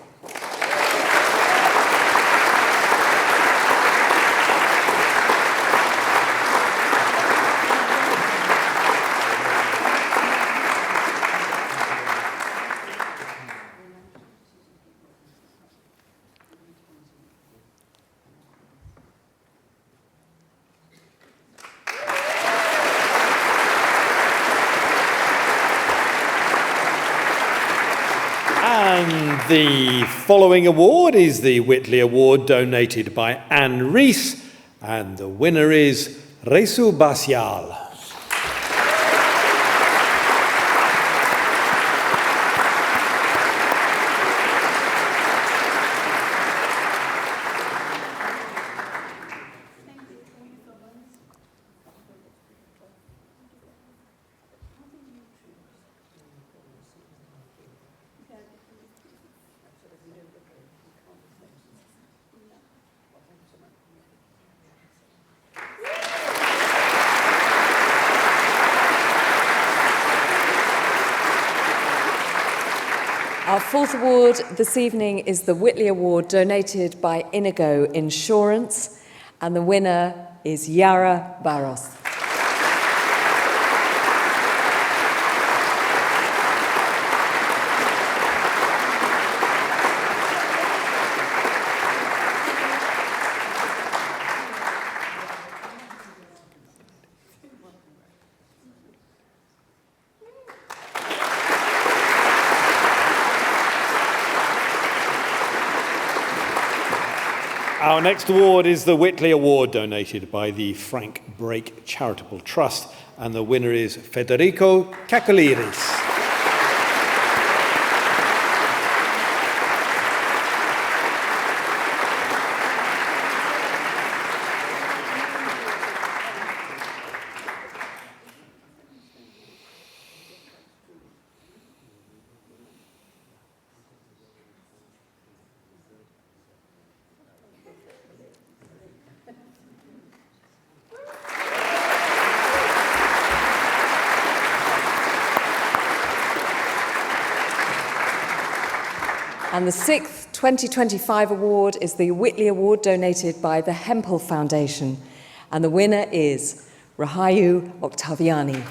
And the following award is the Whitley Award donated by Anne Rees, and the winner is Resu Basial. Our fourth award this evening is the Whitley Award donated by Inigo Insurance, and the winner is Yara Barros. Our next award is the Whitley Award donated by the Frank Brake Charitable Trust, and the winner is Federico Kakaliris. And the sixth 2025 award is the Whitley Award donated by the Hempel Foundation. And the winner is Rahayu Octaviani.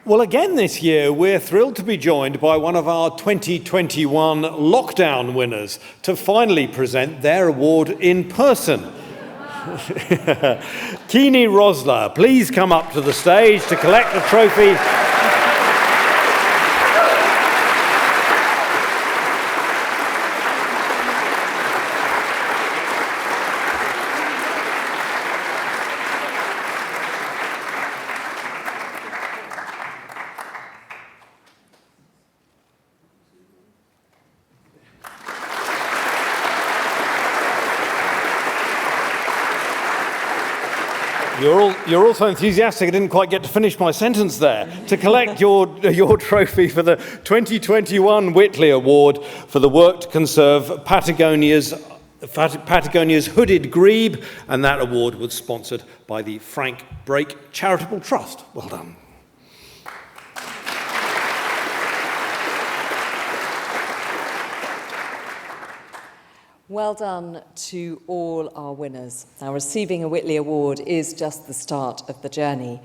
Well, again this year, we're thrilled to be joined by one of our 2021 lockdown winners to finally present their award in person. Kini Rosler, please come up to the stage to collect the trophy. You're all so enthusiastic I didn't quite get to finish my sentence there. To collect your trophy for the 2021 Whitley Award for the work to conserve Patagonia's hooded grebe, and that award was sponsored by the Frank Brake Charitable Trust. Well done. Well done to all our winners. Now, receiving a Whitley Award is just the start of the journey.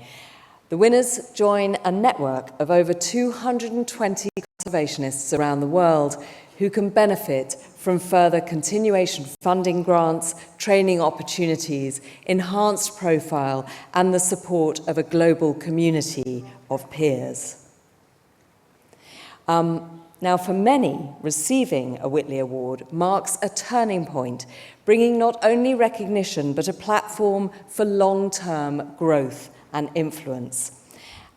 The winners join a network of over 220 conservationists around the world who can benefit from further continuation funding grants, training opportunities, enhanced profile, and the support of a global community of peers. Now, for many, receiving a Whitley Award marks a turning point, bringing not only recognition, but a platform for long-term growth and influence.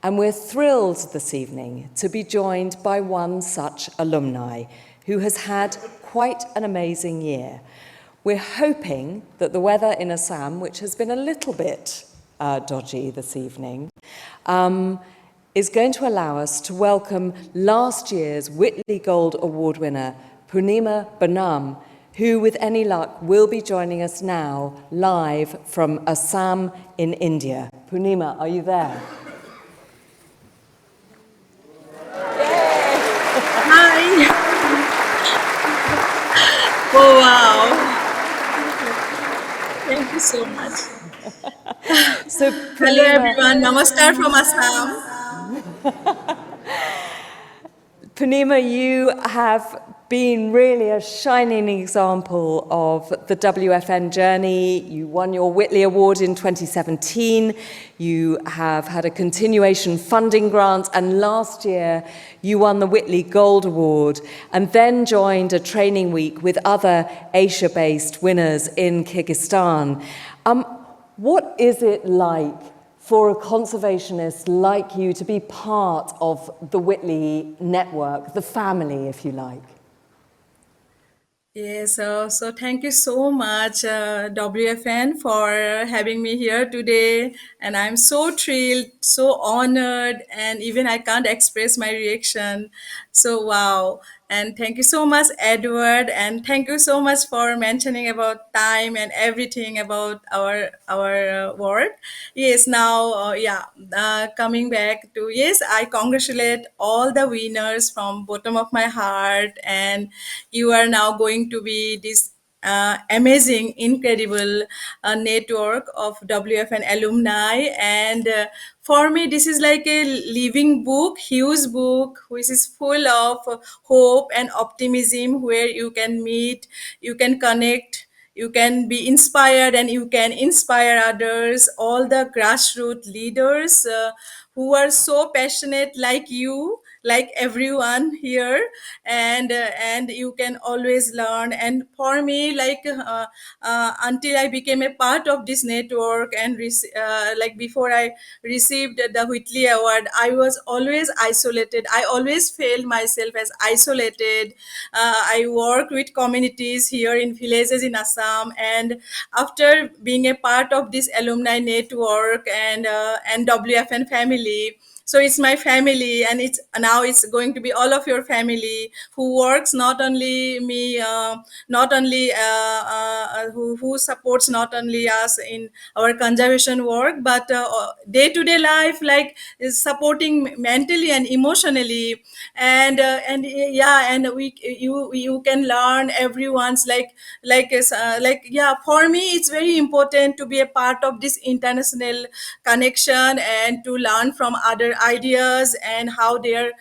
And we're thrilled this evening to be joined by one such alumni who has had quite an amazing year. We're hoping that the weather in Assam, which has been a little bit dodgy this evening, is going to allow us to welcome last year's Whitley Gold Award winner, Punima Banam, who, with any luck, will be joining us now live from Assam in India. Punima, are you there? Hi. Oh, wow. Thank you so much. So, hello, everyone. Namaskar from Assam. Punima, you have been really a shining example of the WFN journey. You won your Whitley Award in 2017. You have had a continuation funding grant, and last year you won the Whitley Gold Award and then joined a training week with other Asia-based winners in Kyrgyzstan. What is it like for a conservationist like you to be part of the Whitley network, the family, if you like? Yes, so thank you so much, WFN, for having me here today. And I'm so thrilled, so honored, and even I can't express my reaction. So, wow. And thank you so much, Edward. And thank you so much for mentioning about time and everything about our work. Yes, now, coming back to, yes, I congratulate all the winners from bottom of my heart. And you are now going to be this amazing, incredible network of WFN alumni. And for me, this is like a living book, huge book, which is full of hope and optimism, where you can meet, you can connect, you can be inspired, and you can inspire others, all the grassroots leaders who are so passionate like you, like everyone here, and you can always learn. And for me, until I became a part of this network and like before I received the Whitley Award, I was always isolated. I always felt myself as isolated. I work with communities here in villages in Assam, and after being a part of this alumni network and WFN family, so it's my family, and it's going to be all of your family who works, not only me, not only who supports not only us in our conservation work, but day-to-day life, like is supporting mentally and emotionally. And yeah, and you can learn everyone's like for me it's very important to be a part of this international connection and to learn from other ideas and how they're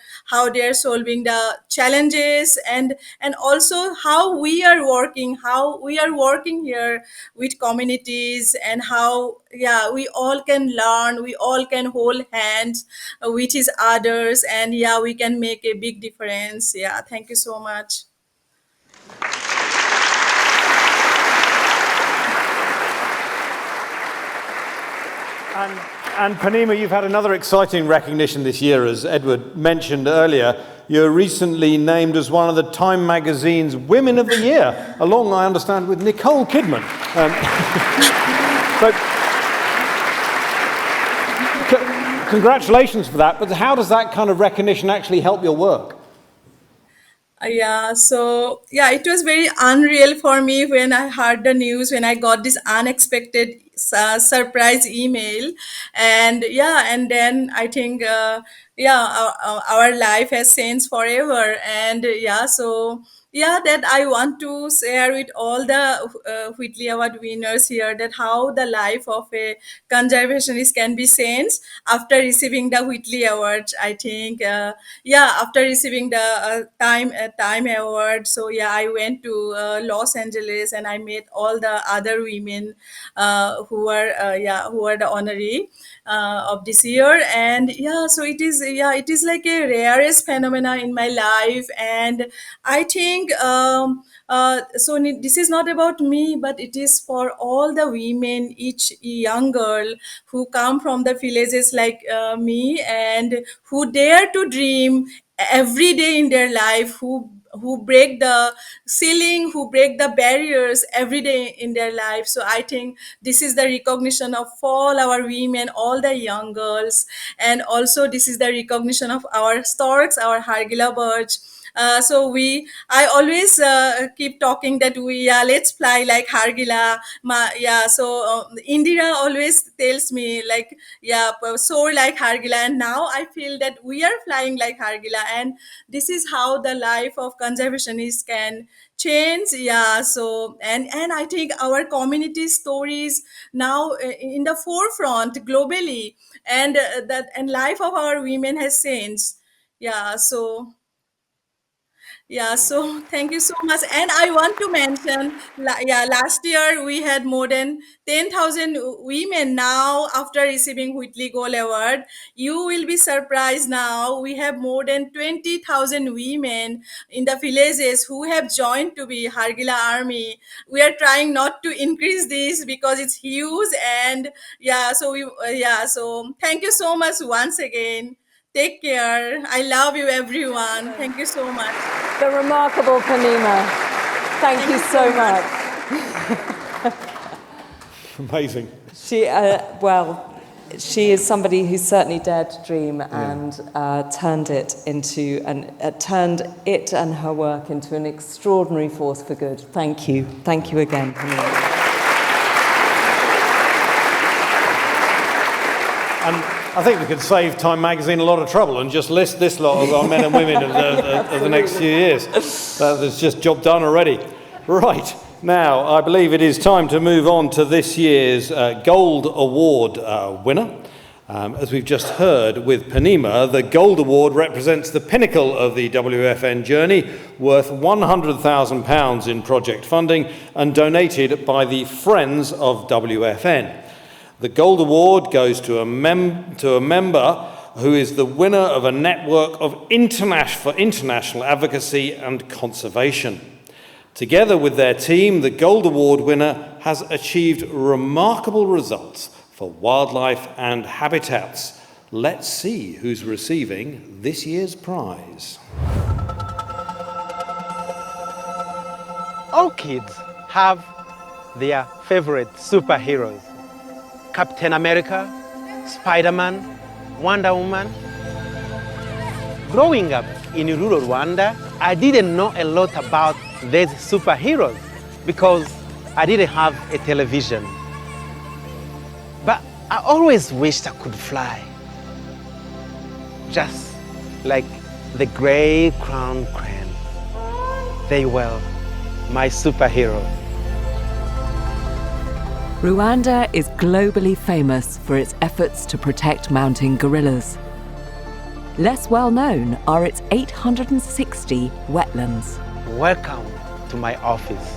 solving the challenges, and also how we are working here with communities, and how we all can learn, we all can hold hands with each others, and we can make a big difference. Thank you so much. And Panima, you've had another exciting recognition this year, as Edward mentioned earlier. You're recently named as one of the Time magazine's Women of the Year, along, I understand, with Nicole Kidman. Congratulations for that, but how does that kind of recognition actually help your work? So it was very unreal for me when I heard the news, when I got this unexpected surprise email, and then I think our life has changed forever, and that I want to share with all the Whitley Award winners here, that how the life of a conservationist can be changed after receiving the Whitley Award. I think after receiving the Time Award, so I went to Los Angeles, and I met all the other women who are the honoree of this year. And so it is like a rarest phenomena in my life. And I think this is not about me, but it is for all the women, each young girl who come from the villages like me, and who dare to dream every day in their life, who break the ceiling, who break the barriers every day in their life. So I think this is the recognition of all our women, all the young girls, and also this is the recognition of our storks, our Hargila birds. I always keep talking that let's fly like Hargila. Indira always tells me like soar like Hargila, and now I feel that we are flying like Hargila, and this is how the life of conservationists can change. And I think our community stories now in the forefront globally, and and life of our women has changed. So thank you so much. And I want to mention, last year we had more than 10,000 women. Now, after receiving Whitley Gold Award, you will be surprised now. We have more than 20,000 women in the villages who have joined to be Hargila Army. We are trying not to increase this because it's huge. And so thank you so much once again. Take care. I love you, everyone. Thank you so much. The remarkable Panima. Thank you so much. Amazing. She is somebody who certainly dared to dream and turned it and her work into an extraordinary force for good. Thank you. Thank you again, Panima. And I think we could save Time magazine a lot of trouble and just list this lot of our men and women of the next few years. That's just job done already. Right, now I believe it is time to move on to this year's Gold Award winner. As we've just heard with Panima, the Gold Award represents the pinnacle of the WFN journey, worth £100,000 in project funding and donated by the Friends of WFN. The Gold Award goes to a member who is the winner of a network of international advocacy and conservation. Together with their team, the Gold Award winner has achieved remarkable results for wildlife and habitats. Let's see who's receiving this year's prize. All kids have their favorite superheroes. Captain America, Spider-Man, Wonder Woman. Growing up in rural Rwanda, I didn't know a lot about these superheroes because I didn't have a television. But I always wished I could fly, just like the gray crowned crane. They were my superhero. Rwanda is globally famous for its efforts to protect mountain gorillas. Less well known are its 860 wetlands. Welcome to my office.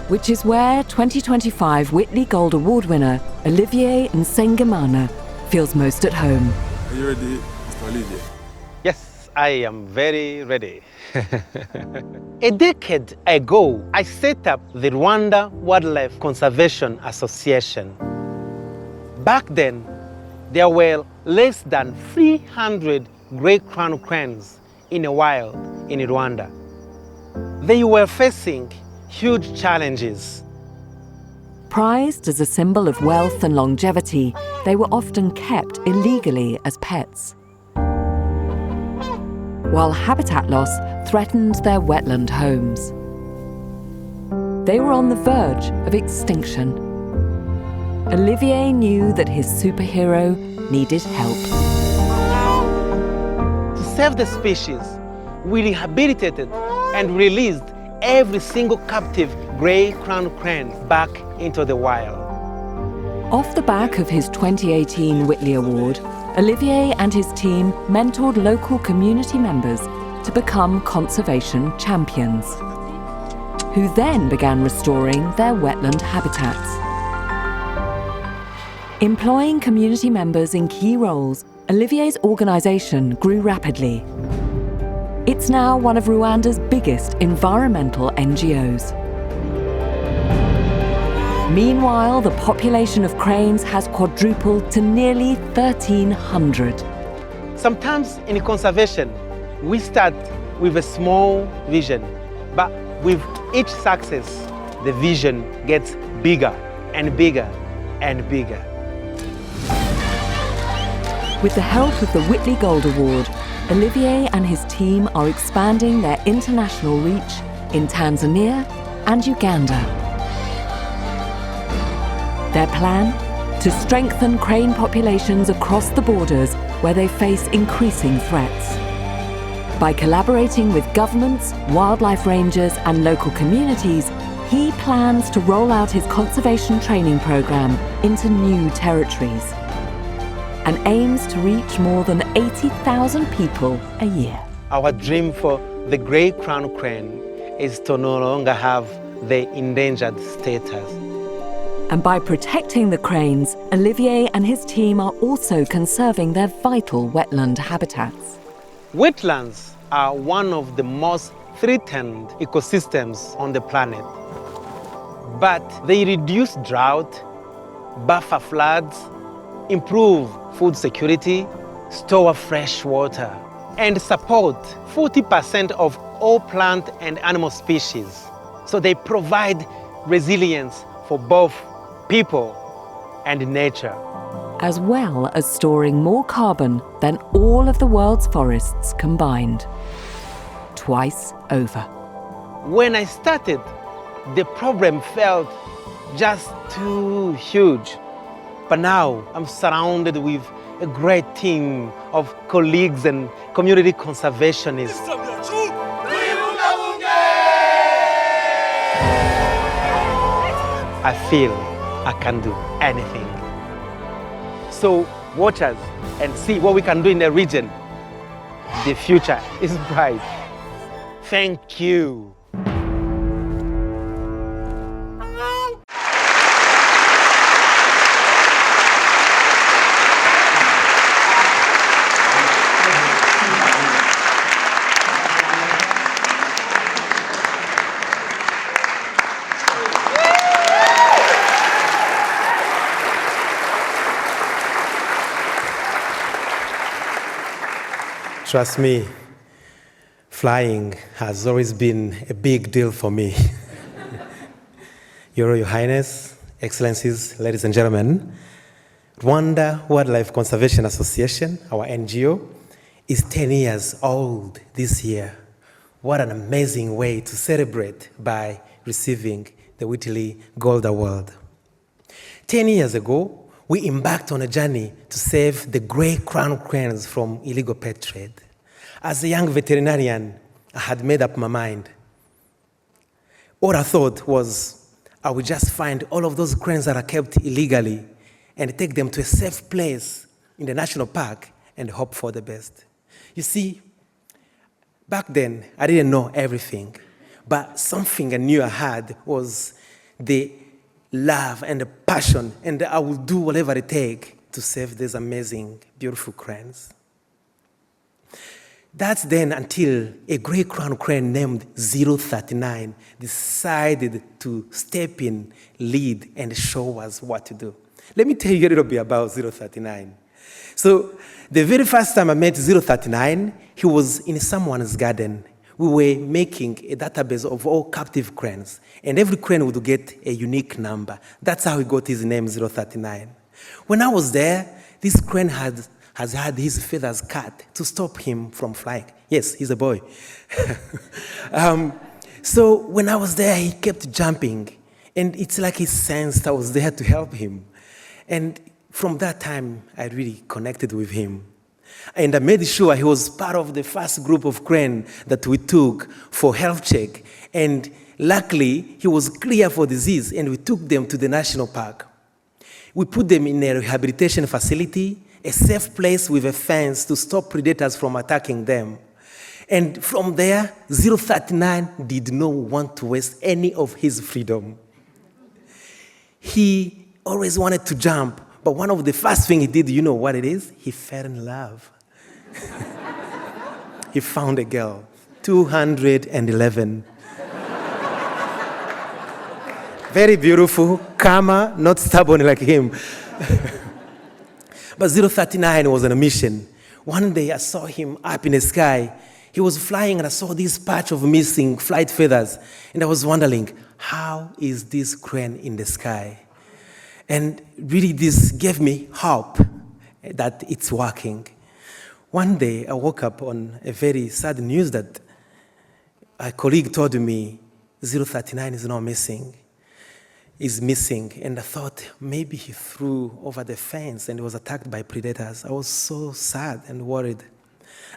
Which is where 2025 Whitley Gold Award winner Olivier Nsengemana feels most at home. Are you ready, Mr. Olivier? Yes, I am very ready. A decade ago, I set up the Rwanda Wildlife Conservation Association. Back then, there were less than 300 great crowned cranes in the wild in Rwanda. They were facing huge challenges. Prized as a symbol of wealth and longevity, they were often kept illegally as pets, while habitat loss threatened their wetland homes. They were on the verge of extinction. Olivier knew that his superhero needed help. To save the species, we rehabilitated and released every single captive grey crowned crane back into the wild. Off the back of his 2018 Whitley Award, Olivier and his team mentored local community members to become conservation champions, who then began restoring their wetland habitats. Employing community members in key roles, Olivier's organisation grew rapidly. It's now one of Rwanda's biggest environmental NGOs. Meanwhile, the population of cranes has quadrupled to nearly 1,300. Sometimes in conservation, we start with a small vision, but with each success, the vision gets bigger and bigger and bigger. With the help of the Whitley Gold Award, Olivier and his team are expanding their international reach in Tanzania and Uganda. Their plan? To strengthen crane populations across the borders where they face increasing threats. By collaborating with governments, wildlife rangers and local communities, he plans to roll out his conservation training program into new territories and aims to reach more than 80,000 people a year. Our dream for the grey crowned crane is to no longer have the endangered status. And by protecting the cranes, Olivier and his team are also conserving their vital wetland habitats. Wetlands are one of the most threatened ecosystems on the planet. But they reduce drought, buffer floods, improve food security, store fresh water, and support 40% of all plant and animal species. So they provide resilience for both people and nature. As well as storing more carbon than all of the world's forests combined. Twice over. When I started, the problem felt just too huge. But now I'm surrounded with a great team of colleagues and community conservationists. I feel I can do anything. So watch us and see what we can do in the region. The future is bright. Thank you. Trust me, flying has always been a big deal for me. Your Royal Highness, Excellencies, ladies and gentlemen, Rwanda Wildlife Conservation Association, our NGO, is 10 years old this year. What an amazing way to celebrate by receiving the Whitley Gold Award. 10 years ago, we embarked on a journey to save the grey crown cranes from illegal pet trade. As a young veterinarian, I had made up my mind. All I thought was I would just find all of those cranes that are kept illegally and take them to a safe place in the national park and hope for the best. You see, back then, I didn't know everything, but something I knew I had was the love and the passion, and I will do whatever it takes to save these amazing, beautiful cranes. That's then until a grey crown crane named 039 decided to step in, lead, and show us what to do. Let me tell you a little bit about 039. So the very first time I met 039, he was in someone's garden. We were making a database of all captive cranes, and every crane would get a unique number. That's how he got his name, 039. When I was there, this crane has had his feathers cut to stop him from flying. Yes, he's a boy. So when I was there, he kept jumping, and it's like he sensed I was there to help him. And from that time, I really connected with him. And I made sure he was part of the first group of crane that we took for health check. And luckily, he was clear for disease, and we took them to the national park. We put them in a rehabilitation facility, a safe place with a fence to stop predators from attacking them. And from there, 039 did not want to waste any of his freedom. He always wanted to jump. But one of the first things he did, you know what it is? He fell in love. He found a girl, 211. Very beautiful, calmer, not stubborn like him. But 039 was on a mission. One day I saw him up in the sky. He was flying and I saw this patch of missing flight feathers. And I was wondering, how is this crane in the sky? And really, this gave me hope that it's working. One day, I woke up on a very sad news that a colleague told me 039 is not missing, is missing. And I thought maybe he flew over the fence and was attacked by predators. I was so sad and worried.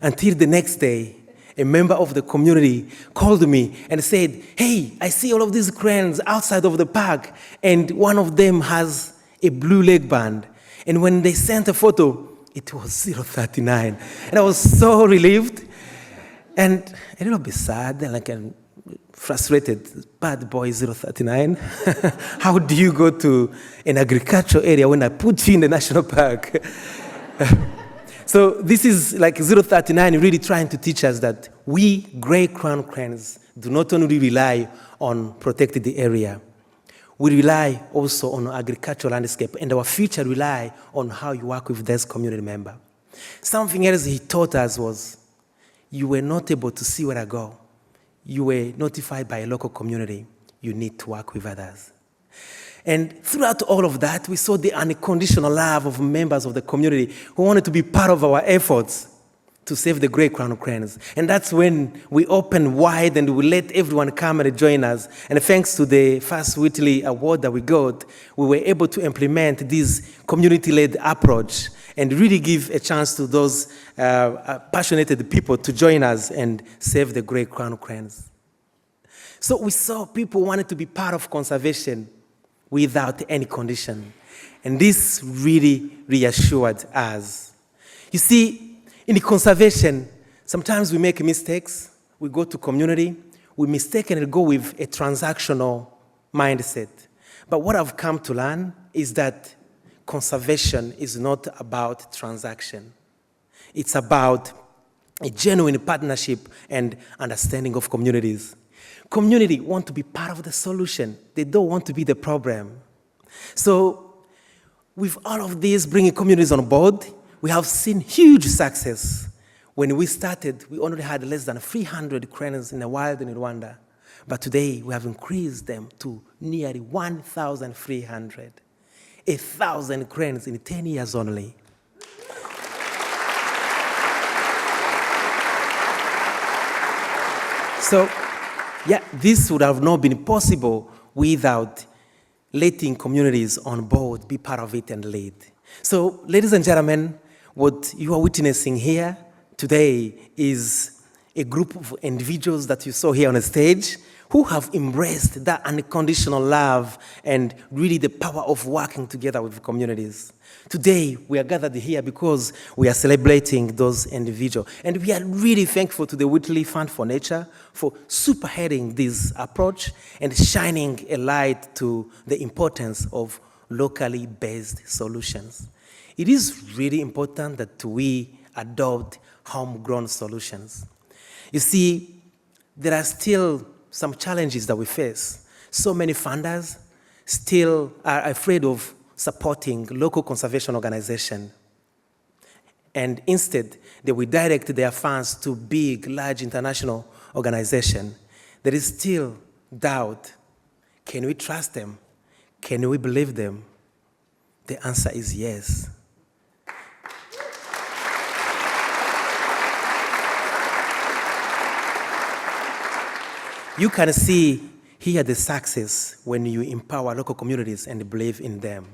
Until the next day, a member of the community called me and said, hey, I see all of these cranes outside of the park, and one of them has a blue leg band. And when they sent a photo, it was 039. And I was so relieved and a little bit sad, like frustrated. Bad boy 039. How do you go to an agricultural area when I put you in the national park? So this is like 039 really trying to teach us that we grey crown cranes do not only rely on protected area, we rely also on agricultural landscape, and our future rely on how you work with this community member. Something else he taught us was, you were not able to see where I go. You were notified by a local community. You need to work with others. And throughout all of that, we saw the unconditional love of members of the community who wanted to be part of our efforts to save the grey crown cranes. And that's when we opened wide and we let everyone come and join us. And thanks to the first Whitley Award that we got, we were able to implement this community-led approach and really give a chance to those passionate people to join us and save the grey crown cranes. So we saw people wanted to be part of conservation without any condition. And this really reassured us. You see, in the conservation, sometimes we make mistakes. We go to community, we mistakenly go with a transactional mindset. But what I've come to learn is that conservation is not about transaction. It's about a genuine partnership and understanding of communities. Community want to be part of the solution. They don't want to be the problem. So with all of this, bringing communities on board, we have seen huge success. When we started, we only had less than 300 cranes in the wild in Rwanda. But today, we have increased them to nearly 1,300. 1,000 cranes in 10 years only. So, yeah, this would have not been possible without letting communities on board be part of it and lead. So, ladies and gentlemen, what you are witnessing here today is a group of individuals that you saw here on the stage who have embraced that unconditional love and really the power of working together with communities. Today, we are gathered here because we are celebrating those individuals. And we are really thankful to the Whitley Fund for Nature for superheading this approach and shining a light to the importance of locally based solutions. It is really important that we adopt homegrown solutions. You see, there are still some challenges that we face. So many funders still are afraid of supporting local conservation organizations. And instead, they will direct their funds to big, large international organizations. There is still doubt. Can we trust them? Can we believe them? The answer is yes. You can see here the success when you empower local communities and believe in them.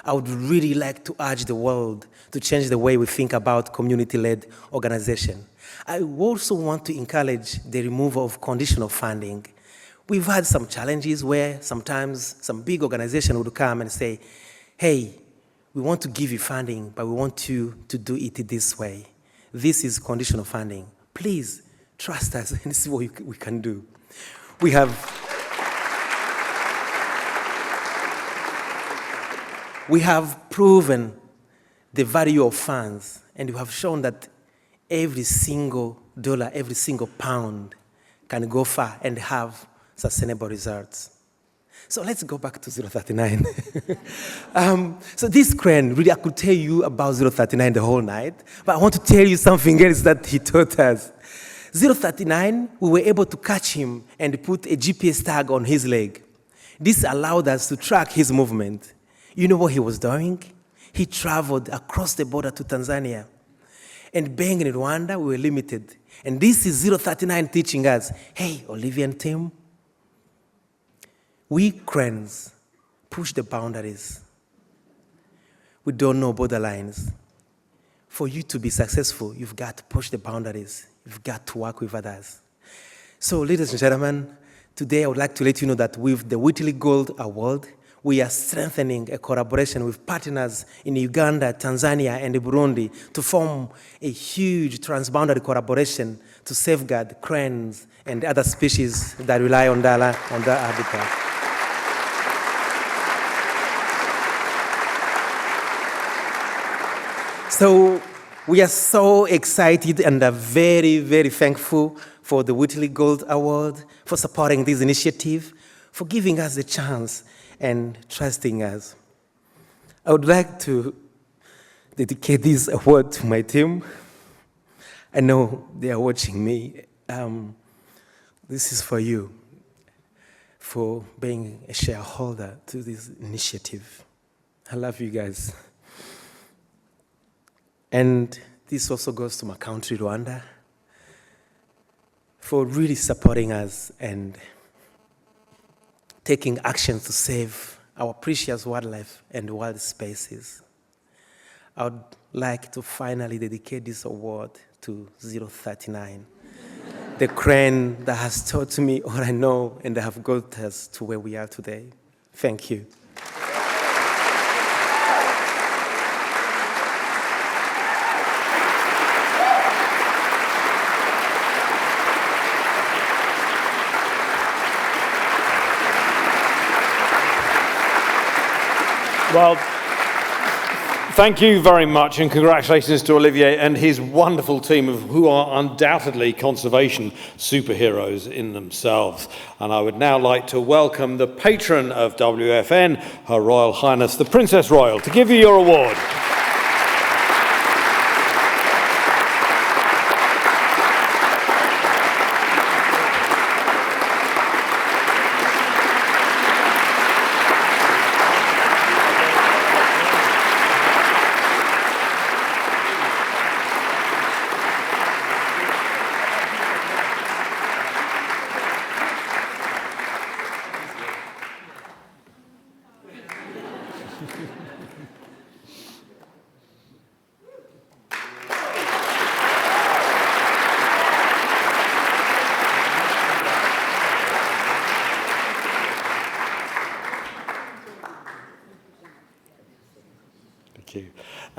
I would really like to urge the world to change the way we think about community-led organization. I also want to encourage the removal of conditional funding. We've had some challenges where sometimes some big organization would come and say, hey, we want to give you funding, but we want you to do it this way. This is conditional funding. Please trust us and see what we can do. We have proven the value of funds, and we have shown that every single dollar, every single pound can go far and have sustainable results. So let's go back to 039. So this crane, really, I could tell you about 039 the whole night, but I want to tell you something else that he taught us. 039, we were able to catch him and put a GPS tag on his leg. This allowed us to track his movement. You know what he was doing? He traveled across the border to Tanzania. And being in Rwanda, we were limited. And this is 039 teaching us, hey, Olivia and Tim, we cranes push the boundaries. We don't know borderlines. For you to be successful, you've got to push the boundaries. You've got to work with others. So, ladies and gentlemen, today I would like to let you know that with the Whitley Gold Award, we are strengthening a collaboration with partners in Uganda, Tanzania, and Burundi to form a huge transboundary collaboration to safeguard cranes and other species that rely on their habitat. So we are so excited and are very, very thankful for the Whitley Gold Award, for supporting this initiative, for giving us the chance and trusting us. I would like to dedicate this award to my team. I know they are watching me. This is for you, for being a shareholder to this initiative. I love you guys. And this also goes to my country, Rwanda, for really supporting us and taking action to save our precious wildlife and wild spaces. I would like to finally dedicate this award to 039, the crane that has taught me all I know and that have got us to where we are today. Thank you. Well, thank you very much, and congratulations to Olivier and his wonderful team of who are undoubtedly conservation superheroes in themselves. And I would now like to welcome the patron of WFN, Her Royal Highness the Princess Royal, to give you your award.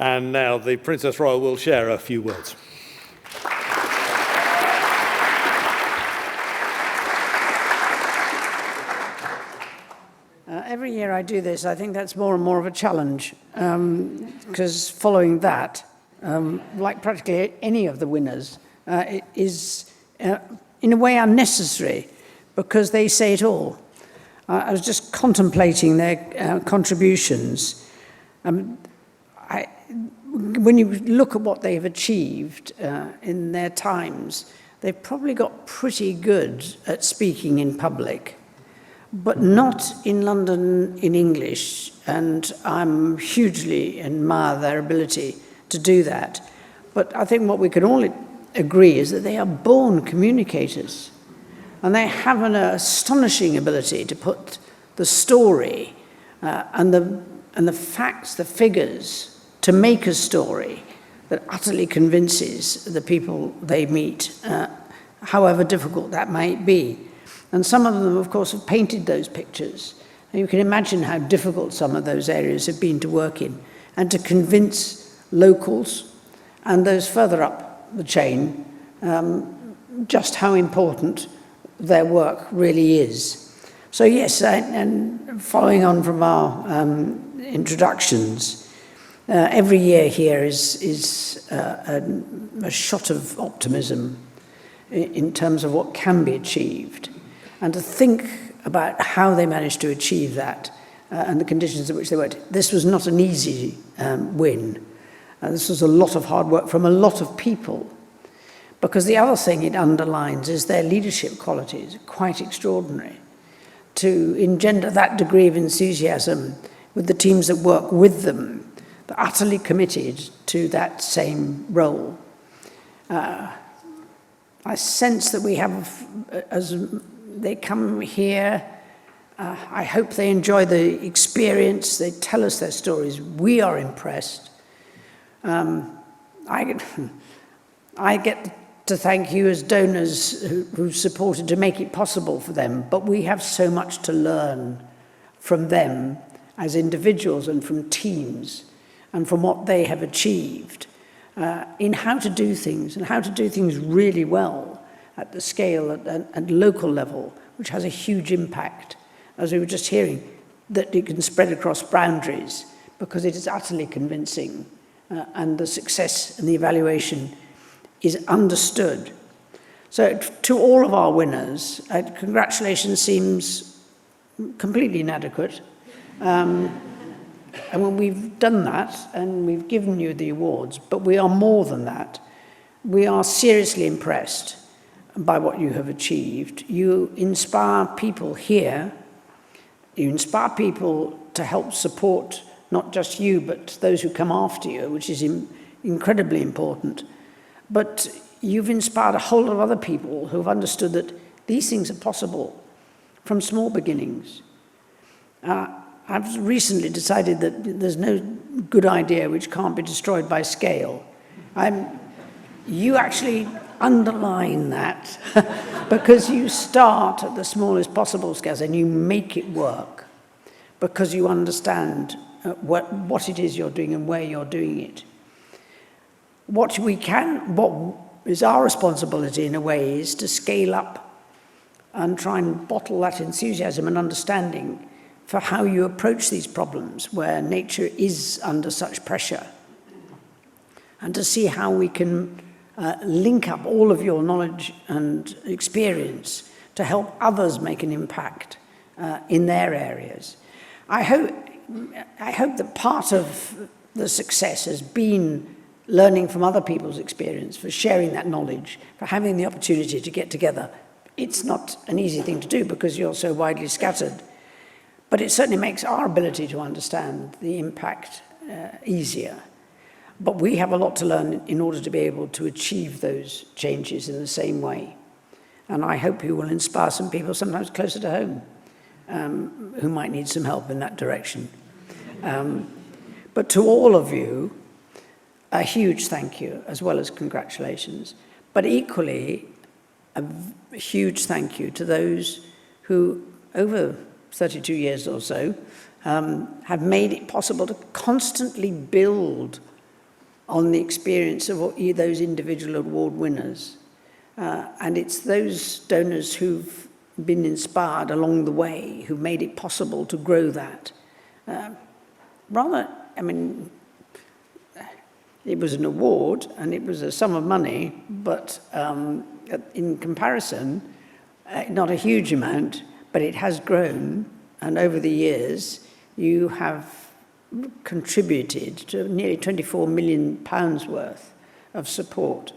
And now the Princess Royal will share a few words. Every year I do this, I think that's more and more of a challenge, because following that, like practically any of the winners, it is in a way unnecessary, because they say it all. I was just contemplating their contributions. When you look at what they've achieved in their times, they've probably got pretty good at speaking in public, but not in London in English, and I'm hugely admire their ability to do that. But I think what we can all agree is that they are born communicators, and they have an astonishing ability to put the story and the facts, the figures, to make a story that utterly convinces the people they meet, however difficult that might be. And some of them, of course, have painted those pictures. And you can imagine how difficult some of those areas have been to work in, and to convince locals and those further up the chain just how important their work really is. So yes, and following on from our introductions, every year here is a shot of optimism in terms of what can be achieved, and to think about how they managed to achieve that and the conditions in which they worked. This was not an easy win. This was a lot of hard work from a lot of people, because the other thing it underlines is their leadership qualities, quite extraordinary, to engender that degree of enthusiasm with the teams that work with them, that are utterly committed to that same role. I sense that we have, as they come here, I hope they enjoy the experience, they tell us their stories, we are impressed. I get to thank you as donors who supported to make it possible for them, but we have so much to learn from them as individuals and from teams and from what they have achieved in how to do things, and how to do things really well at the scale and local level, which has a huge impact, as we were just hearing, that it can spread across boundaries because it is utterly convincing and the success and the evaluation is understood. So to all of our winners, congratulations seems completely inadequate. And when we've done that, and we've given you the awards, but we are more than that. We are seriously impressed by what you have achieved. You inspire people here. You inspire people to help support not just you, but those who come after you, which is incredibly important. But you've inspired a whole lot of other people who've understood that these things are possible from small beginnings. I've recently decided that there's no good idea which can't be destroyed by scale. You actually underline that because you start at the smallest possible scales and you make it work because you understand what it is you're doing and where you're doing it. What is our responsibility in a way is to scale up and try and bottle that enthusiasm and understanding for how you approach these problems where nature is under such pressure, and to see how we can link up all of your knowledge and experience to help others make an impact in their areas. I hope that part of the success has been learning from other people's experience, for sharing that knowledge, for having the opportunity to get together. It's not an easy thing to do because you're so widely scattered, but it certainly makes our ability to understand the impact easier. But we have a lot to learn in order to be able to achieve those changes in the same way. And I hope you will inspire some people, sometimes closer to home, who might need some help in that direction. But to all of you, a huge thank you, as well as congratulations. But equally, a huge thank you to those who, over 32 years or so, have made it possible to constantly build on the experience of those individual award winners. And it's those donors who've been inspired along the way, who made it possible to grow that. It was an award and it was a sum of money, but in comparison, not a huge amount, but it has grown. And over the years, you have contributed to nearly £24 million worth of support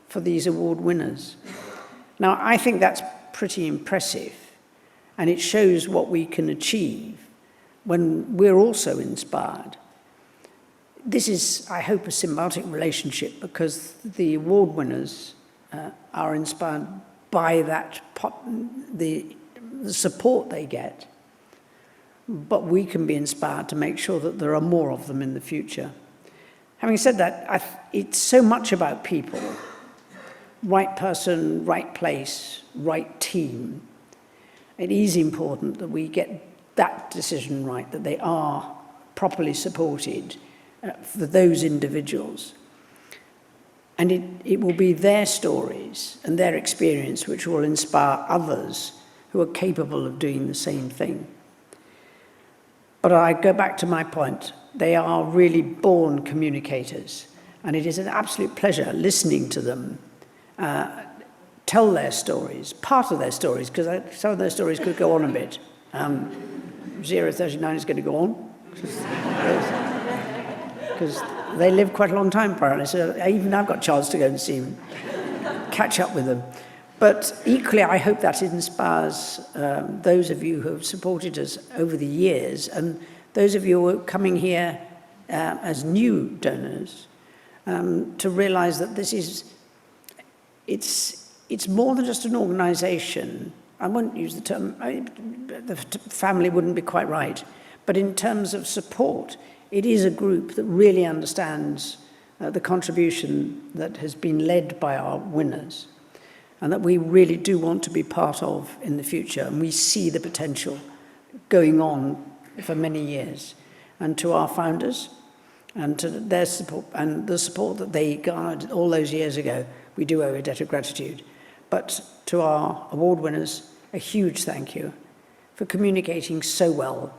for these award winners. Now, I think that's pretty impressive, and it shows what we can achieve when we're also inspired. This is, I hope, a symbiotic relationship because the award winners are inspired by that the support they get, but we can be inspired to make sure that there are more of them in the future. Having said that, it's so much about people. Right person, right place, right team. It is important that we get that decision right, that they are properly supported for those individuals. And it will be their stories and their experience which will inspire others who are capable of doing the same thing. But I go back to my point. They are really born communicators, and it is an absolute pleasure listening to them tell their stories, part of their stories, because some of their stories could go on a bit. 039 is going to go on, because they live quite a long time, apparently, so even I've got a chance to go and see them, catch up with them. But equally, I hope that inspires those of you who have supported us over the years, and those of you who are coming here as new donors, to realize that this is, it's more than just an organization. I won't use the term, the family wouldn't be quite right, but in terms of support, it is a group that really understands the contribution that has been led by our winners, and that we really do want to be part of in the future. And we see the potential going on for many years. And to our founders and to their support and the support that they garnered all those years ago, we do owe a debt of gratitude. But to our award winners, a huge thank you for communicating so well,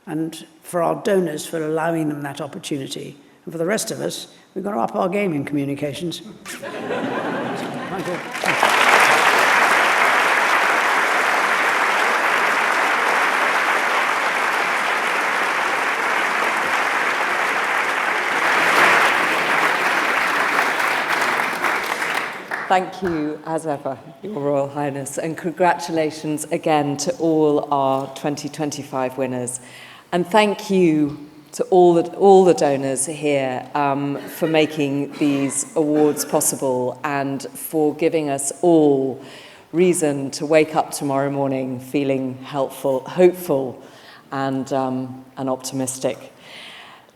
and for our donors for allowing them that opportunity. And for the rest of us, we've got to up our game in communications. Thank you. Thank you, as ever, Your Royal Highness, and congratulations again to all our 2025 winners. And thank you to all the donors here for making these awards possible and for giving us all reason to wake up tomorrow morning feeling hopeful, and optimistic.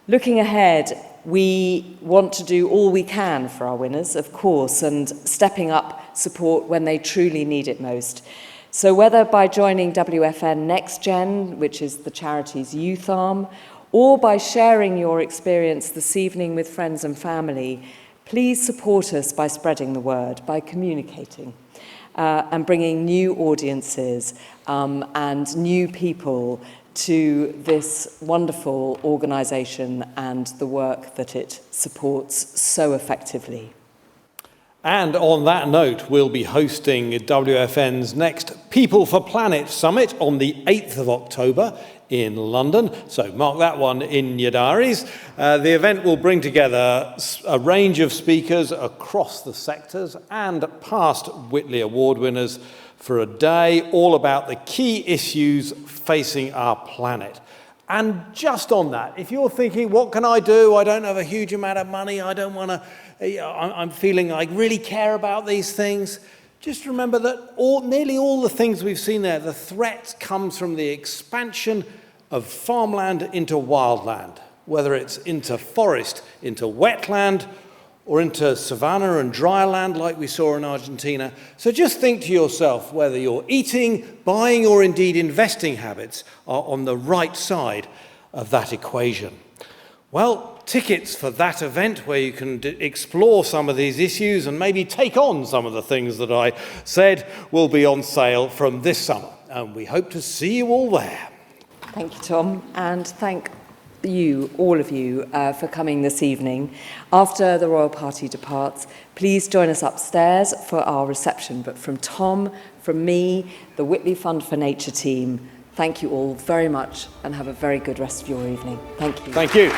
Looking ahead, we want to do all we can for our winners, of course, and stepping up support when they truly need it most. So whether by joining WFN Next Gen, which is the charity's youth arm, or by sharing your experience this evening with friends and family, please support us by spreading the word, by communicating, and bringing new audiences and new people to this wonderful organisation and the work that it supports so effectively. And on that note, we'll be hosting WFN's next People for Planet Summit on the 8th of October in London. So mark that one in your diaries. The event will bring together a range of speakers across the sectors and past Whitley Award winners for a day all about the key issues facing our planet. And just on that, if you're thinking, what can I do? I don't have a huge amount of money. I don't want to, I'm feeling I really care about these things. Just remember that nearly all the things we've seen there, the threat comes from the expansion of farmland into wildland, whether it's into forest, into wetland, or into savanna and dry land like we saw in Argentina. So just think to yourself whether your eating, buying, or indeed investing habits are on the right side of that equation. Well, tickets for that event where you can explore some of these issues and maybe take on some of the things that I said will be on sale from this summer. And we hope to see you all there. Thank you, Tom, and thank you, all of you, for coming this evening. After the royal party departs, please join us upstairs for our reception. But from Tom, from me, the Whitley Fund for Nature team, thank you all very much and have a very good rest of your evening. Thank you. Thank you.